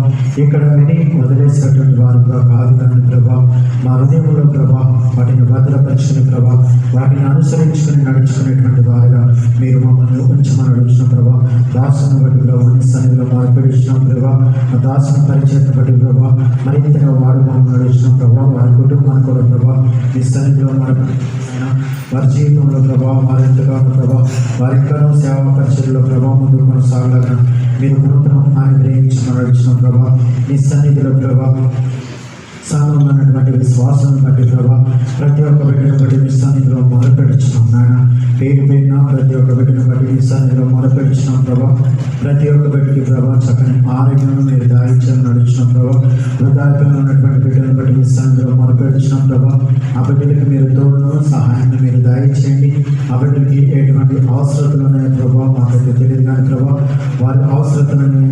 ఇక్కడ విని వదిలేసినటువంటి వారుగా కాదు కానీ ప్రభా మా హృదయంలో ప్రభా వాటిని భద్రపరుచుకుని ప్రభా వాటిని అనుసరించుకుని నడుచుకునేటువంటి వారుగా మీరు మమ్మల్ని ఉంచమని అడుగుతున్నాం ప్రభా. దాసును బట్టి ప్రభా నీ సన్నిధిలో మార్పిడిస్తున్నాం ప్రభా. ఆ దాసును పరిచయం బట్టి ప్రభా మరింతగా వారు మమ్మల్ని అడుగుతున్నాం ప్రభా. వారి కుటుంబాన్ని కూడా ప్రభా నీ సన్నిధిలో వారి జీవితంలో ప్రభావం మరింతగాను ప్రభా వారి ఎక్కడో సేవా పరిచయంలో ప్రభావం ముందు కొనసాగలగా మీరు కృపను అనుగ్రహించమని అడుగుతున్నాం ప్రభా. నీ సన్నిధిలో ప్రభా సాధారణమైనటువంటి విశ్వాసం బట్టి ప్రభా ప్రతి ఒక్క బిడ్డను బట్టి మీ సన్నిధిలో మొదలుపెడుచున్నాం నాయన. పేరు పేరున ప్రతి ఒక్క బిడ్డను బట్టి మీ సన్నిధిలో మొదలుపెడుచున్నాం ప్రభా. ప్రతి ఒక్క బిడ్డకి ప్రభా చక్కని ఆరోగ్యాన్ని మీరు దాయించాలని నడుచున్నాం ప్రభా. వృద్ధాప్యంలో ఉన్నటువంటి బిడ్డను బట్టి మీ సన్నిధిలో మొదలుపెడుచున్నాం ప్రభా. ఆ బిడ్డలకి మీరు తోడును సహాయాన్ని మీరు దాయించండి. ఆ బిడ్డలకి ఎటువంటి అవసరతలు ఉన్నాయో ప్రభా మాకైతే తెలియదు కానీ ప్రభా వారి అవసరతలను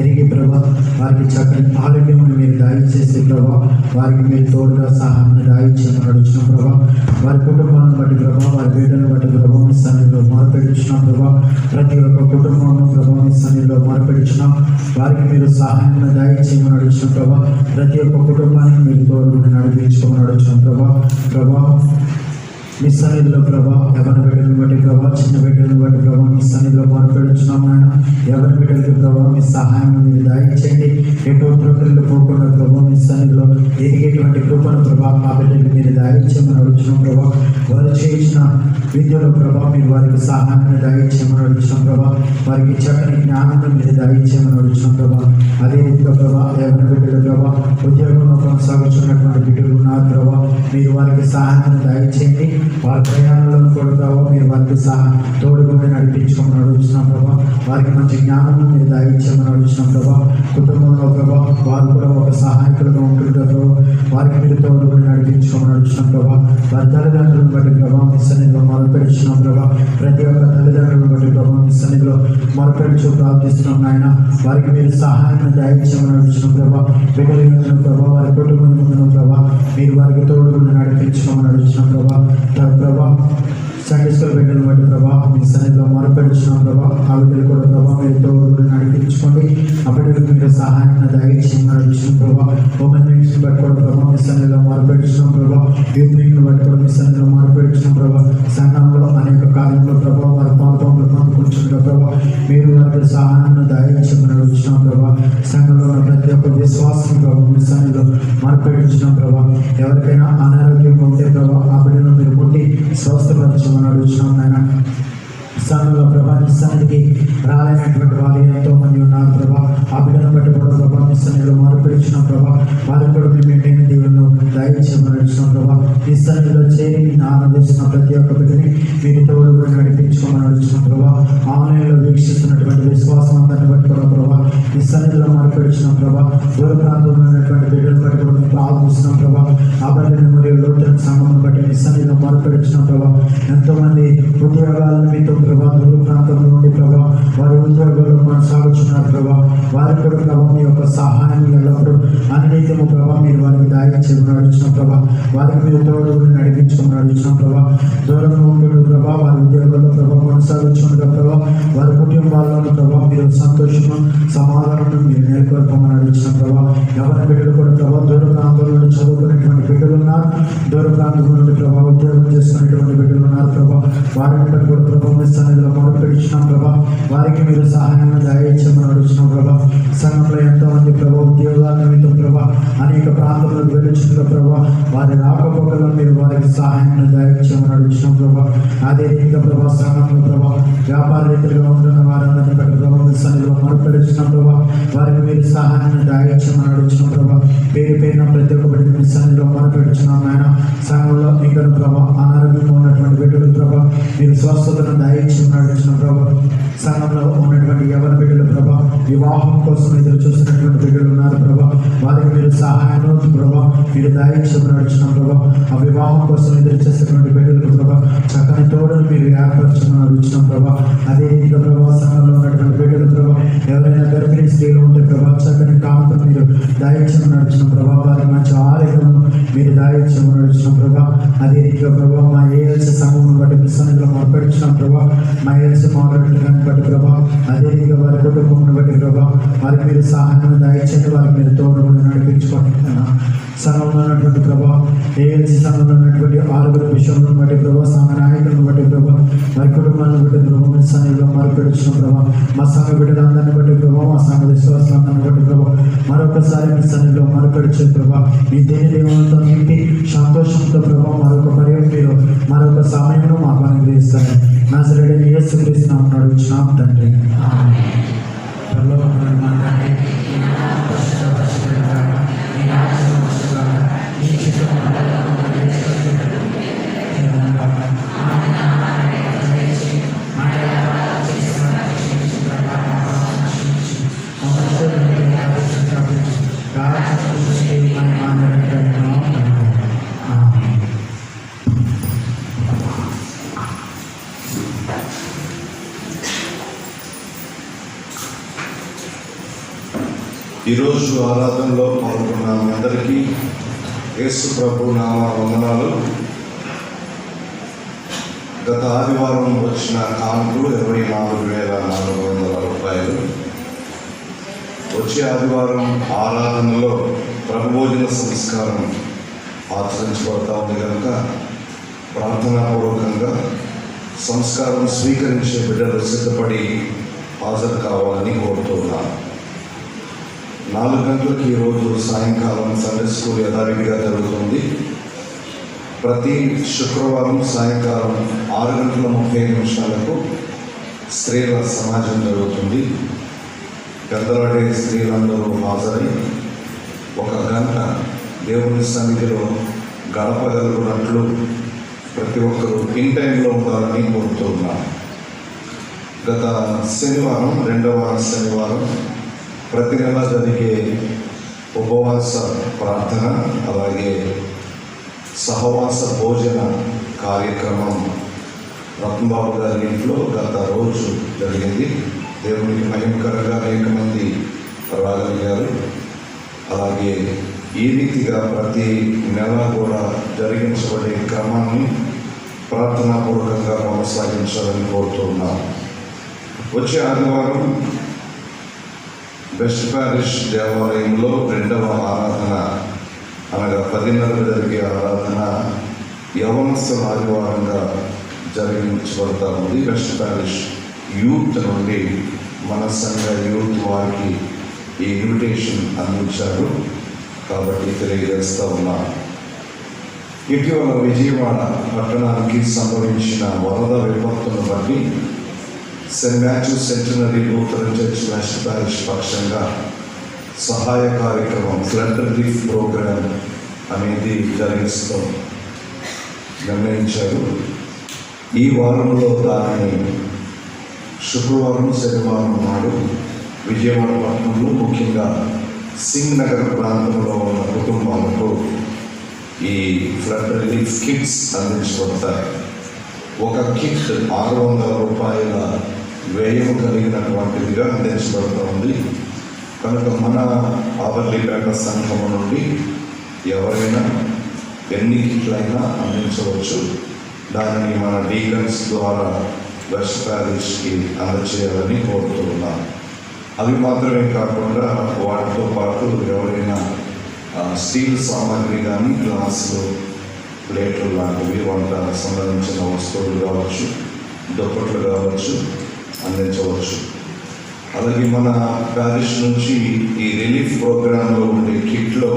ఎరిగి ప్రభా వారికి చక్కని ఆరోగ్యం మీరు దాయించేసి ప్రభా వారికి మీరు తోడుగా సహాయాన్ని దాయించమని అడుగుతున్నాం ప్రభా. వారి కుటుంబాన్ని బట్టి ప్రభా వారి బిడ్డలను బట్టి ప్రభా మీ సన్నిధిలో మొరపెడుచున్నాం ప్రభా. ప్రతి ఒక్క కుటుంబంలో ప్రభా మీ సన్నిధిలో మొరపెడుచున్నాం. వారికి మీరు సహాయాన్ని దాయించమని అడుగుతున్నాం ప్రభా. ప్రతి ఒక్క కుటుంబాన్ని మీరు తోడుగా నడిపించుకోమని అడుగుతున్నాం ప్రభా. ప్రభా మీ సన్నిధిలో ప్రభా ఎవరి బిడ్డలను బట్టి ప్రభా చిన్న బిడ్డలను బట్టి ప్రభా మీ సన్నిధిలో మొరపెడుచున్నాం నాయన. ఎవరి బిడ్డలకి ప్రభా మీ సహాయాన్ని మీరు దాయించండి. ఎటో ప్రకృతిలో పోకుండా ప్రభా మీ సన్నిధిలో ఎదిగేటువంటి కృపను ప్రభా ఆ బిడ్డలకి మీరు దాయించమని అడుగుతున్నాం ప్రభా. వారు చేయించిన విద్యలో ప్రభా మీరు వారికి సహాయాన్ని దాయించమని అడుగుతున్నాం ప్రభా. వారికి చక్కని జ్ఞానాన్ని మీరు దాయించమని అడుగుతున్నాం ప్రభా. అదే రీతిగా ప్రభా ఎవరి బిడ్డలు ప్రభా ఉద్యోగంలో కొనసాగుతున్నటువంటి బిడ్డలు ఉన్నారు ప్రభా మీరు వారికి సహాయాన్ని దాయించండి. వారి ప్రయాణంలో కూడా ప్రభావ మీరు వారికి తోడుగా నడిపించుకోమని అడుగుతున్నాం ప్రభా. వారికి మంచి జ్ఞానం మీరు దాయించమని అడుగుతున్నాం ప్రభా. కుటుంబంలో ప్రభా వారు కూడా ఒక సహాయకులుగా ఉంటుంటారు ప్రభా. వారికి మీరు తోడుగా నడిపించుకోమని అడుగుతున్నాం ప్రభా. వారి తల్లిదండ్రులను బట్టి ప్రభా మీ సన్నిధిలో మొరపెడుతున్నాం ప్రభా. ప్రతి ఒక్క తల్లిదండ్రులను బట్టి ప్రభా మీ సన్నిధిలో మొరపెడుచు ప్రార్థిస్తున్నాం నాయన. వారికి మీరు సహాయాన్ని దాయించమని అడుగుతున్నాం ప్రభా. బిడ్డలు ప్రభా వారి కుటుంబం ముందును ప్రభా మీరు వారికి తోడుగా నడిపించుకోమని అడుగుతున్నాం ప్రభా. ప్రభా సండే స్కూల్ బిడ్డలు బట్టి ప్రభా మీ సన్నిధిలో మొరపెడుతున్నాం ప్రభా. ఆ బిడ్డలు కూడా ప్రభా మీరు తోడు నడిపించుకోండి. ఆ బిడ్డలకు మీరు సహాయాన్ని దయచేయమని అడుగుతున్నాం ప్రభా. ఉమెన్ మీటింగ్స్ బట్టి కూడా ప్రభా మీ సన్నిధిలో మొరపెడుతున్నాం ప్రభా. యూత్ మీటింగ్ బట్టి కూడా మీ సన్నిధిలో మొరపెడుతున్నాం ప్రభా. సంఘంలో అనేక కార్యంలో ప్రభా వారి పాల్గొనలు పంపుకుంటున్నారు ప్రభా మీరు వారికి సహాయాన్ని దయచేయమని అడుగుతున్నాం ప్రభా. సంఘంలో ఉన్న ప్రతి ఒక్క విశ్వాసం ప్రభా మీ సన్నిధిలో మొరపెడుతున్నాం ప్రభా. ఎవరికైనా అనారోగ్యంగా ఉంటే ప్రభా ఆ బిడ్డను మీరు ముట్టి స్వస్థపరచమని అడుగుతున్నాం నాయన. సంఘంలో ప్రభా మీ సన్నిధికి రాలేనటువంటి వారు ఎంతో మంది ఉన్నారు ప్రభా. ఆ బిడ్డను బట్టి కూడా ప్రభా మీ సన్నిధిలో మొరపెడుతున్నాం ప్రభా. వారికి కూడా మీ మెంటైన దీవులను దయచేయమని అడుగుతున్నాం ప్రభా. మీ సన్నిధిలో చేరి నేను ఆనందిస్తున్న ప్రతి ఒక్క బిడ్డని మీరు తోడుగా నడిపించుకోమని అడుగుతున్నాం ప్రభా. ఆన్లైన్లో వీక్షిస్తున్నటువంటి విశ్వాసం అందరిని బట్టి కూడా ప్రభా మీ సన్నిధిలో మొరపెడుతున్నాం ప్రభా. దూర ప్రాంతంలో ఉన్నటువంటి బిడ్డలు బట్టి కూడా మీకు ఆలోచిస్తున్నాం ప్రభా. ఆ బిడ్డని మరియు లోతైన సంఘం బట్టి మీ సన్నిధిలో మొరపెడుతున్నాం ప్రభా. ఎంతోమంది ఉద్యోగాలను మీతో ప్రభా దూర ప్రాంతంలో నుండి ప్రభా వారి ఉద్యోగాల్లో కొనసాగుతున్నారు ప్రభా. వారికి కూడా ప్రభా మీ యొక్క సహాయాన్ని ఎల్లప్పుడూ అన్నిటిము ప్రభా మీరు వారికి దాయించమని అడుగుతున్నాం ప్రభా. వారికి మీరు తోడు నడిపించుకోమని అడుగుతున్నాం ప్రభా. దూరంగా ఉంటున్న ప్రభా వారి ఉద్యోగాల్లో ప్రభా కొనసాగుతున్నారు ప్రభా. వారి కుటుంబాల్లో ప్రభా మీరు సంతోషము సమాధానం మీరు నెలకొల్పమని అడుగుతున్న ప్రభా. ఎవరి బిడ్డలు కూడా ప్రభా దూర ప్రాంతం నుండి చదువుకునేటువంటి బిడ్డలు ఉన్నారు, దూర ప్రాంతం నుండి ప్రభా ఉద్యోగం చేసుకునేటువంటి బిడ్డలు ఉన్నారు ప్రభా. వారిని బట్టి కూడా ప్రభా మీ సన్నిధిలో మొదలుపెట్టించినాం ప్రభా. వారికి మీరు సహాయాన్ని దయచేయమని అడుగుతున్నాం ప్రభా. సంఘంలో ఎంతో మంది ప్రభా ఉద్యోగాల నిమిత్తం ప్రభా అనేక ప్రాంతాలకు వెళ్ళిన ప్రభా వారి రాకపోకల్లో మీరు వారికి సహాయాన్ని దయచేయమని అడుగుతున్నాం ప్రభా. అదే రీతిగా ప్రభా సంఘంలో ప్రభా వ్యాపార రీతిగా ఉంటున్న వారందరినీ బట్టి ప్రభా మీ సన్నిధిలో మొదలుపెట్టించినాం ప్రభా. వారికి మీరు సహాయాన్ని దయచేయమని అడుగుతున్నాం ప్రభా. పేరు పేరున ప్రతి ఒక్క బిడ్డ మీ సన్నిధిలో మొదలుపెట్టించినాం ఆయన. సంఘంలో ఇంకా ప్రభా అనారోగ్యంగా ఉన్నటువంటి బిడ్డలు ప్రభా మీరు స్వస్థతను దయచేయమని అడుగుతున్నాం ప్రభా. సంఘంలో ఉన్నటువంటి ఎవరి బిడ్డలు ప్రభా వివాహం కోసం ఎదురు చూస్తున్నటువంటి బిడ్డలు ఉన్నారు ప్రభా. వారికి మీరు సహాయం ప్రభా మీరు దయచేయమని అడుగుతున్నాం ప్రభా. ఆ వివాహం కోసం ఎదురు చేస్తున్నటువంటి బిడ్డలకు ప్రభా చక్కని తోడును మీరు ఏర్పరచమని అడుగుతున్నాం ప్రభా. అదే రీతిగా ప్రభా సంఘంలో ఉన్నటువంటి బిడ్డలు ప్రభా ఎవరైనా గర్భిణీ స్త్రీలు ఉంటే ప్రభా చక్కని కాంతం మీరు దయచేయమని అడుగుతున్నాం ప్రభా. వారికి మంచి ఆరోగ్యము మీరు దయచేయమని అడుగుతున్నాం ప్రభా. అదే రీతిగా ప్రభా మా ఏఎల్సీ సంఘం బట్టి మీ సన్నిధిలో మొదలుపెడుతున్నాం ప్రభా. మా ఏఎల్సీ మోడల్ని బట్టి ప్రభా అదే రీతిగా వారి కుటుంబం బట్టి ప్రభా వారికి మీరు సహాయాన్ని దయచేయండి, వారికి మీరు తోడు నడిపించుకుంటున్నాను. సంఘంలో ఉన్నటువంటి ప్రభా ఏఎల్సీ సంఘంలో ఉన్నటువంటి 6 విషయంలో బట్టి ప్రభా సంఘ నాయకులను బట్టి ప్రభా వారి కుటుంబాలను బట్టి ప్రభా మీ సన్నిధిలో మొదలుపెడుతున్నాం ప్రభా. మా సంఘ బిడ్డలందరినీ బట్టి ప్రభా మా సంఘ విశ్వాసాలందరినీ బట్టి ప్రభా మరొకసారి మీ సన్నిధిలో మొదలుపెడుచే ప్రభా మీ దేని దేవులతో నింపి సంతోషంతో ప్రభా మరొక పర్యం మీరు మరొక సమయంలో మాకు అనుగ్రహిస్తారు. నజరేయుడైన యేసుక్రీస్తు నామమున అడుగుచున్నాం తండ్రి. ఆమేన్. పరలోకమందున్న మా తండ్రి, నీ నామము పరిశుద్ధపరచబడుగాక, నీ రాజ్యం వచ్చుగాక, నీ చిత్తము పరలోకమందు నెరవేరుగాక. ఆమేన్. ఆమేన్. దయచేసి మా దేవా చేసిన క్షమించు ప్రభా, మా పాపములను క్షమించు. మమ్మల్ని శోధనలోకి ప్రవేశించకు, రాజ్యము శక్తి మహిమ నిరంతరము తండ్రి. ఆమేన్. ఈరోజు ఆరాధనలో పాల్గొన్న మీ అందరికీ యేసు ప్రభు నామ వందనాలు. గత ఆదివారం వచ్చిన కానుకలు 24,400 రూపాయలు. వచ్చే ఆదివారం ఆరాధనలో ప్రభుభోజన సంస్కారం ఆచరించబడతా ఉంది కనుక ప్రార్థనాపూర్వకంగా సంస్కారం స్వీకరించే బిడ్డలు సిద్ధపడి హాజరు కావాలని కోరుతున్నాను. 4 గంటలకు ఈరోజు సాయంకాలం సండే స్కూల్ యథావిధిగా జరుగుతుంది. ప్రతి శుక్రవారం సాయంకాలం 6:35 స్త్రీల సమాజం జరుగుతుంది. పెద్దలాడే స్త్రీలందరూ హాజరై 1 గంట దేవుని సన్నిధిలో గడపగలుగునట్లు ప్రతి ఒక్కరూ ఇన్ టైంలో ఉండాలని కోరుతున్నాను. గత శనివారం 2వ శనివారం ప్రతి నెల జరిగే ఉపవాస ప్రార్థన అలాగే సహవాస భోజన కార్యక్రమం రత్నబాబు గారి ఇంట్లో గత రోజు జరిగింది. దేవునికి మహిమకరంగా అనేక మంది రాగలిగారు. అలాగే ఈ రీతిగా ప్రతి నెల కూడా జరిగించబడే క్రమాన్ని ప్రార్థనాపూర్వకంగా కొనసాగించాలని కోరుతున్నాను. వచ్చే ఆదివారం వెస్ట్ ప్యారిష్ దేవాలయంలో 2వ ఆరాధన అనగా 10:30 జరిగే ఆరాధన యవనస్తుల ఆదివారంగా జరిగించబడతా ఉంది. వెస్ట్ ప్యారిష్ యూత్ నుండి మన సంఘ యూత్ వారికి ఈ ఇన్విటేషన్ అందించారు కాబట్టి తెలియజేస్తూ ఉన్నాను. ఇటీవల విజయవాడ పట్టణానికి సంభవించిన వరద విపత్తును బట్టి Saint Matthew centenary Lutheran church west parish పక్షంగా సహాయ కార్యక్రమం ఫ్లడ్ రిలీఫ్ ప్రోగ్రామ్ అనేది జరిగిస్తూ నిర్ణయించారు. ఈ వారంలో దానిని శుక్రవారం శనివారం నాడు విజయవాడ పట్టణంలో ముఖ్యంగా సింగ్ నగర్ ప్రాంతంలో ఉన్న కుటుంబాలకు ఈ ఫ్లడ్ రిలీఫ్ కిట్స్ అందించబడతాయి. ఒక కిట్ 600 రూపాయల వ్యయం కలిగినటువంటిదిగా అందించబడుతూ ఉంది కనుక మన ఆవర్లీపేట సంఘము నుండి ఎవరైనా ఎన్ని కిట్లైనా అందించవచ్చు. దానిని మన డీకన్స్ ద్వారా వెస్ట్ ప్యారిష్కి అందచేయాలని కోరుతున్నాను. అవి మాత్రమే కాకుండా వాటితో పాటు ఎవరైనా స్టీల్ సామాగ్రి కానీ గ్లాసులు, ప్లేట్లు లాంటివి, వంట సంబంధించిన వస్తువులు కావచ్చు, దుప్పట్లు కావచ్చు అందించవచ్చు. అలాగే మన ప్యారిష్ నుంచి ఈ రిలీఫ్ ప్రోగ్రాంలో ఉండే కిట్లో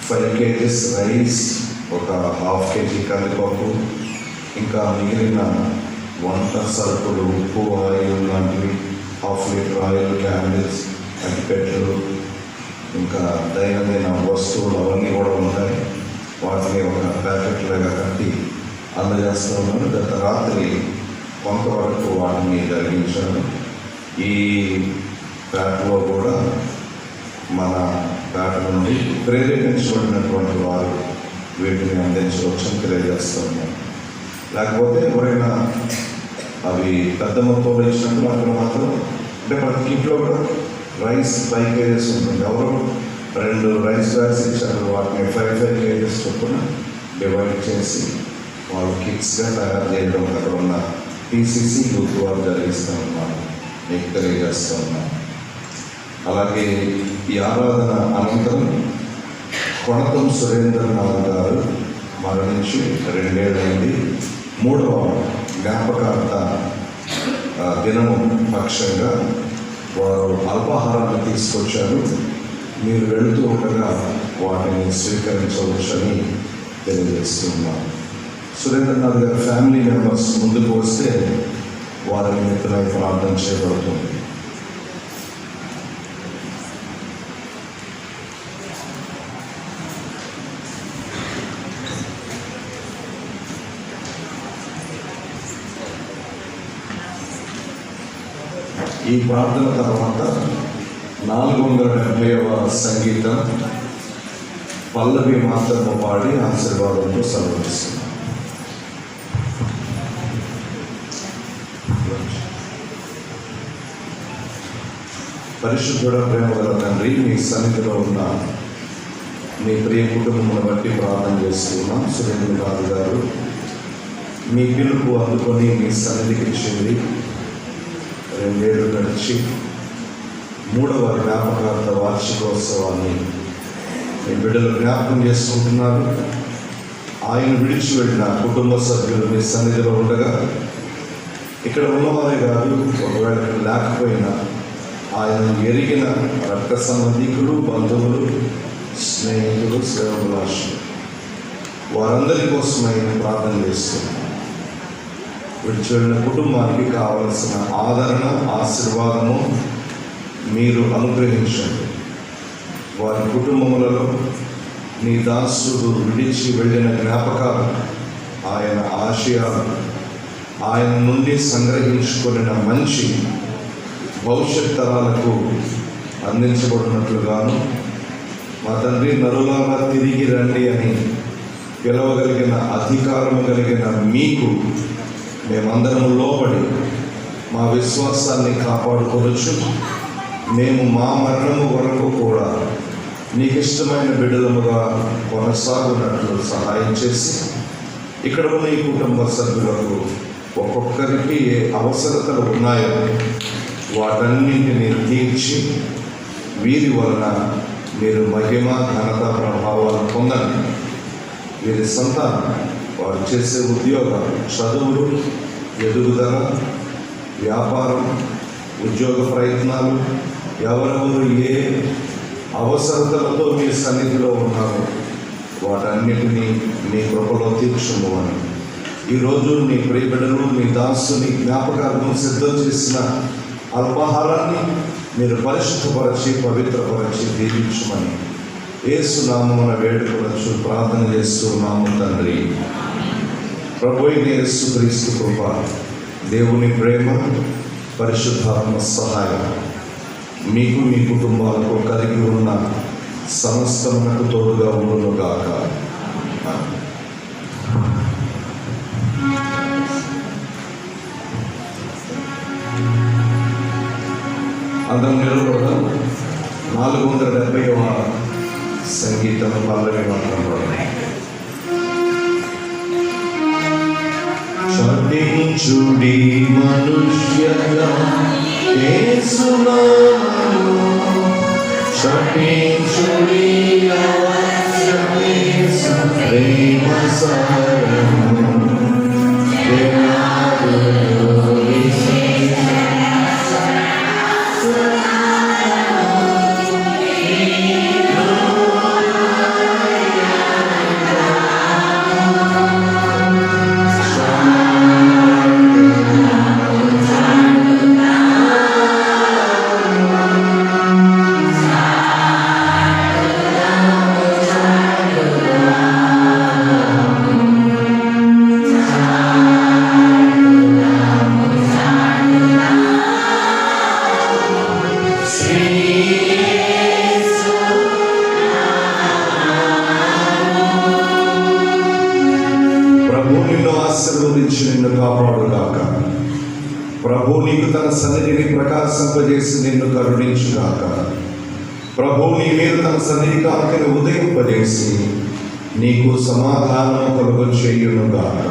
5 kgs రైస్, ఒక 1/2 kg కందిపప్పు, ఇంకా మిగిలిన వంట సరుకులు, ఉప్పు, ఆయిల్ లాంటివి, 1/2 లీటర్ ఆయిల్, క్యాండిల్స్, అగ్గిపెట్టెలు, ఇంకా దైనందిన వస్తువులు అవన్నీ కూడా ఉంటాయి. వాటిని ఒక ప్యాకెట్ లాగా కట్టి అందజేస్తూ ఉన్నాను. గత రాత్రి కొంతవరకు వాటిని జరిగించాను. ఈ పేటలో కూడా మన పేట నుండి ప్రేరేపించబడినటువంటి వారు వీటిని అందించవచ్చని తెలియజేస్తూ ఉన్నాను. లేకపోతే ఎవరైనా అవి పెద్ద మొత్తంలో ఇచ్చినప్పుడు అక్కడ మాత్రం అంటే ప్రతి కిట్లో కూడా రైస్ 5 kgs ఉంటుంది. ఎవరు 2 రైస్ బ్యాగ్స్ ఇచ్చారు, వాటిని 5 kgs చొప్పున డివైడ్ చేసి వాళ్ళు కిట్స్గా తయారు చేయడం అక్కడ ఉన్న PCC యూత్ వారు జరిగిస్తూ ఉన్నాను, మీకు తెలియజేస్తూ ఉన్నాను. అలాగే ఈ ఆరాధన అనంతరం కొణతం సురేంద్రనాథ్ గారు మరణించి 2 ఏళ్ళైంది. 3వ జ్ఞాపకార్థ దినము పక్షంగా వారు అల్పాహారాన్ని తీసుకొచ్చారు. మీరు వెళుతూ ఉండగా వాటిని స్వీకరించవచ్చని తెలియజేస్తున్నాను. సురేంద్రనాథ్ గారి ఫ్యామిలీ మెంబర్స్ ముందుకు వస్తే వారి నిమిత్తమై ప్రార్థన చేయబడుతుంది. ఈ ప్రార్థన తర్వాత 470వ సంగీతం పల్లవి మాత్రము పాడి ఆశీర్వాదంతో సమర్పిస్తున్నాం. పరిశుద్ధుడ, ప్రేమ గల తండ్రి, మీ సన్నిధిలో ఉన్న మీ ప్రియ కుటుంబమును బట్టి ప్రార్థన చేస్తున్నాం. సురేంద్రనాథ్ గారు మీ పిలుపు అందుకొని మీ సన్నిధికి చేరి 2 ఏళ్ళు గడిచి 3వ జ్ఞాపకార్థ వార్షికోత్సవాన్ని మీ బిడ్డలు జ్ఞాపకం చేసుకుంటున్నారు. ఆయన విడిచి వెళ్ళిన కుటుంబ సభ్యులు మీ సన్నిధిలో ఉండగా ఇక్కడ ఉన్నవారే కాదు, ఒకవేళ లేకపోయినా ఆయన ఎరిగిన రక్త సంబంధికులు, బంధువులు, స్నేహితులు, సేవకులాశులు వారందరి కోసం ఆయన ప్రార్థన చేస్తున్నారు. విడిచి వెళ్ళిన కుటుంబానికి కావలసిన ఆదరణ, ఆశీర్వాదము మీరు అనుగ్రహించండి. వారి కుటుంబములలో నీ దాసుడు విడిచి వెళ్ళిన జ్ఞాపకాలు, ఆయన ఆశయాలు, ఆయన నుండి సంగ్రహించుకున్న మంచి భవిష్యత్ తరాలకు అందించబడినట్లుగాను, మా తండ్రి నరులాగా తిరిగి రండి అని పిలవగలిగిన అధికారము కలిగిన మీకు మేమందరము లోబడి మా విశ్వాసాన్ని కాపాడుకోవచ్చు. మేము మా మరణము వరకు కూడా నీకు ఇష్టమైన బిడ్డలముగా కొనసాగునట్లు సహాయం చేసి, ఇక్కడ ఉన్న ఈ కుటుంబ సభ్యులకు ఒక్కొక్కరికి ఏ అవసరతలు ఉన్నాయో వాటన్నింటినీ తీర్చి వీరి వలన మీరు మహిమ, ఘనత, ప్రభావాలు పొందండి. వీరి సంతానం, వారు చేసే ఉద్యోగాలు, చదువులు, ఎదుగుదల, వ్యాపారం, ఉద్యోగ ప్రయత్నాలు, ఎవరెవరు ఏ అవసరతలతో మీ సన్నిధిలో ఉన్నారో వాటన్నిటినీ మీ కృపలో తీర్చుము అని ఈరోజు నీ ప్రియబిడ్డలు, నీ దాసుని జ్ఞాపకాలను సిద్ధం చేసిన అల్పాహారాన్ని మీరు పరిశుద్ధపరచి, పవిత్రపరచి దీవించమని యేసు నామమున వేడుకొనొచ్చు ప్రార్థన చేస్తున్నాము తండ్రి. ప్రభువైన యేసుక్రీస్తు కృప, దేవుని ప్రేమ, పరిశుద్ధాత్మ సహాయం మీకు, మీ కుటుంబాలకు కలిగి ఉన్న సమస్తమునకు తోడుగా ఉండును గాక. అందరం నిలబడదాం. 470వ సంగీతం పల్లవి మాత్రం చదించుడి మనుష్యగా యేసు నామమున శపించుడి అవశ్యమేసు ప్రేమ సారము దేవాదులు ఆశీర్వదించి నిన్ను కాపాడుగాక. ప్రభు నీకు తన సన్నిధిని ప్రకాశింపజేసి నిన్ను కరుణించుగాక. ప్రభు నీ మీద తన సన్నిధి కాంతిని ఉదయింపజేసి నీకు సమాధానం కలుగ చేయునుగాక.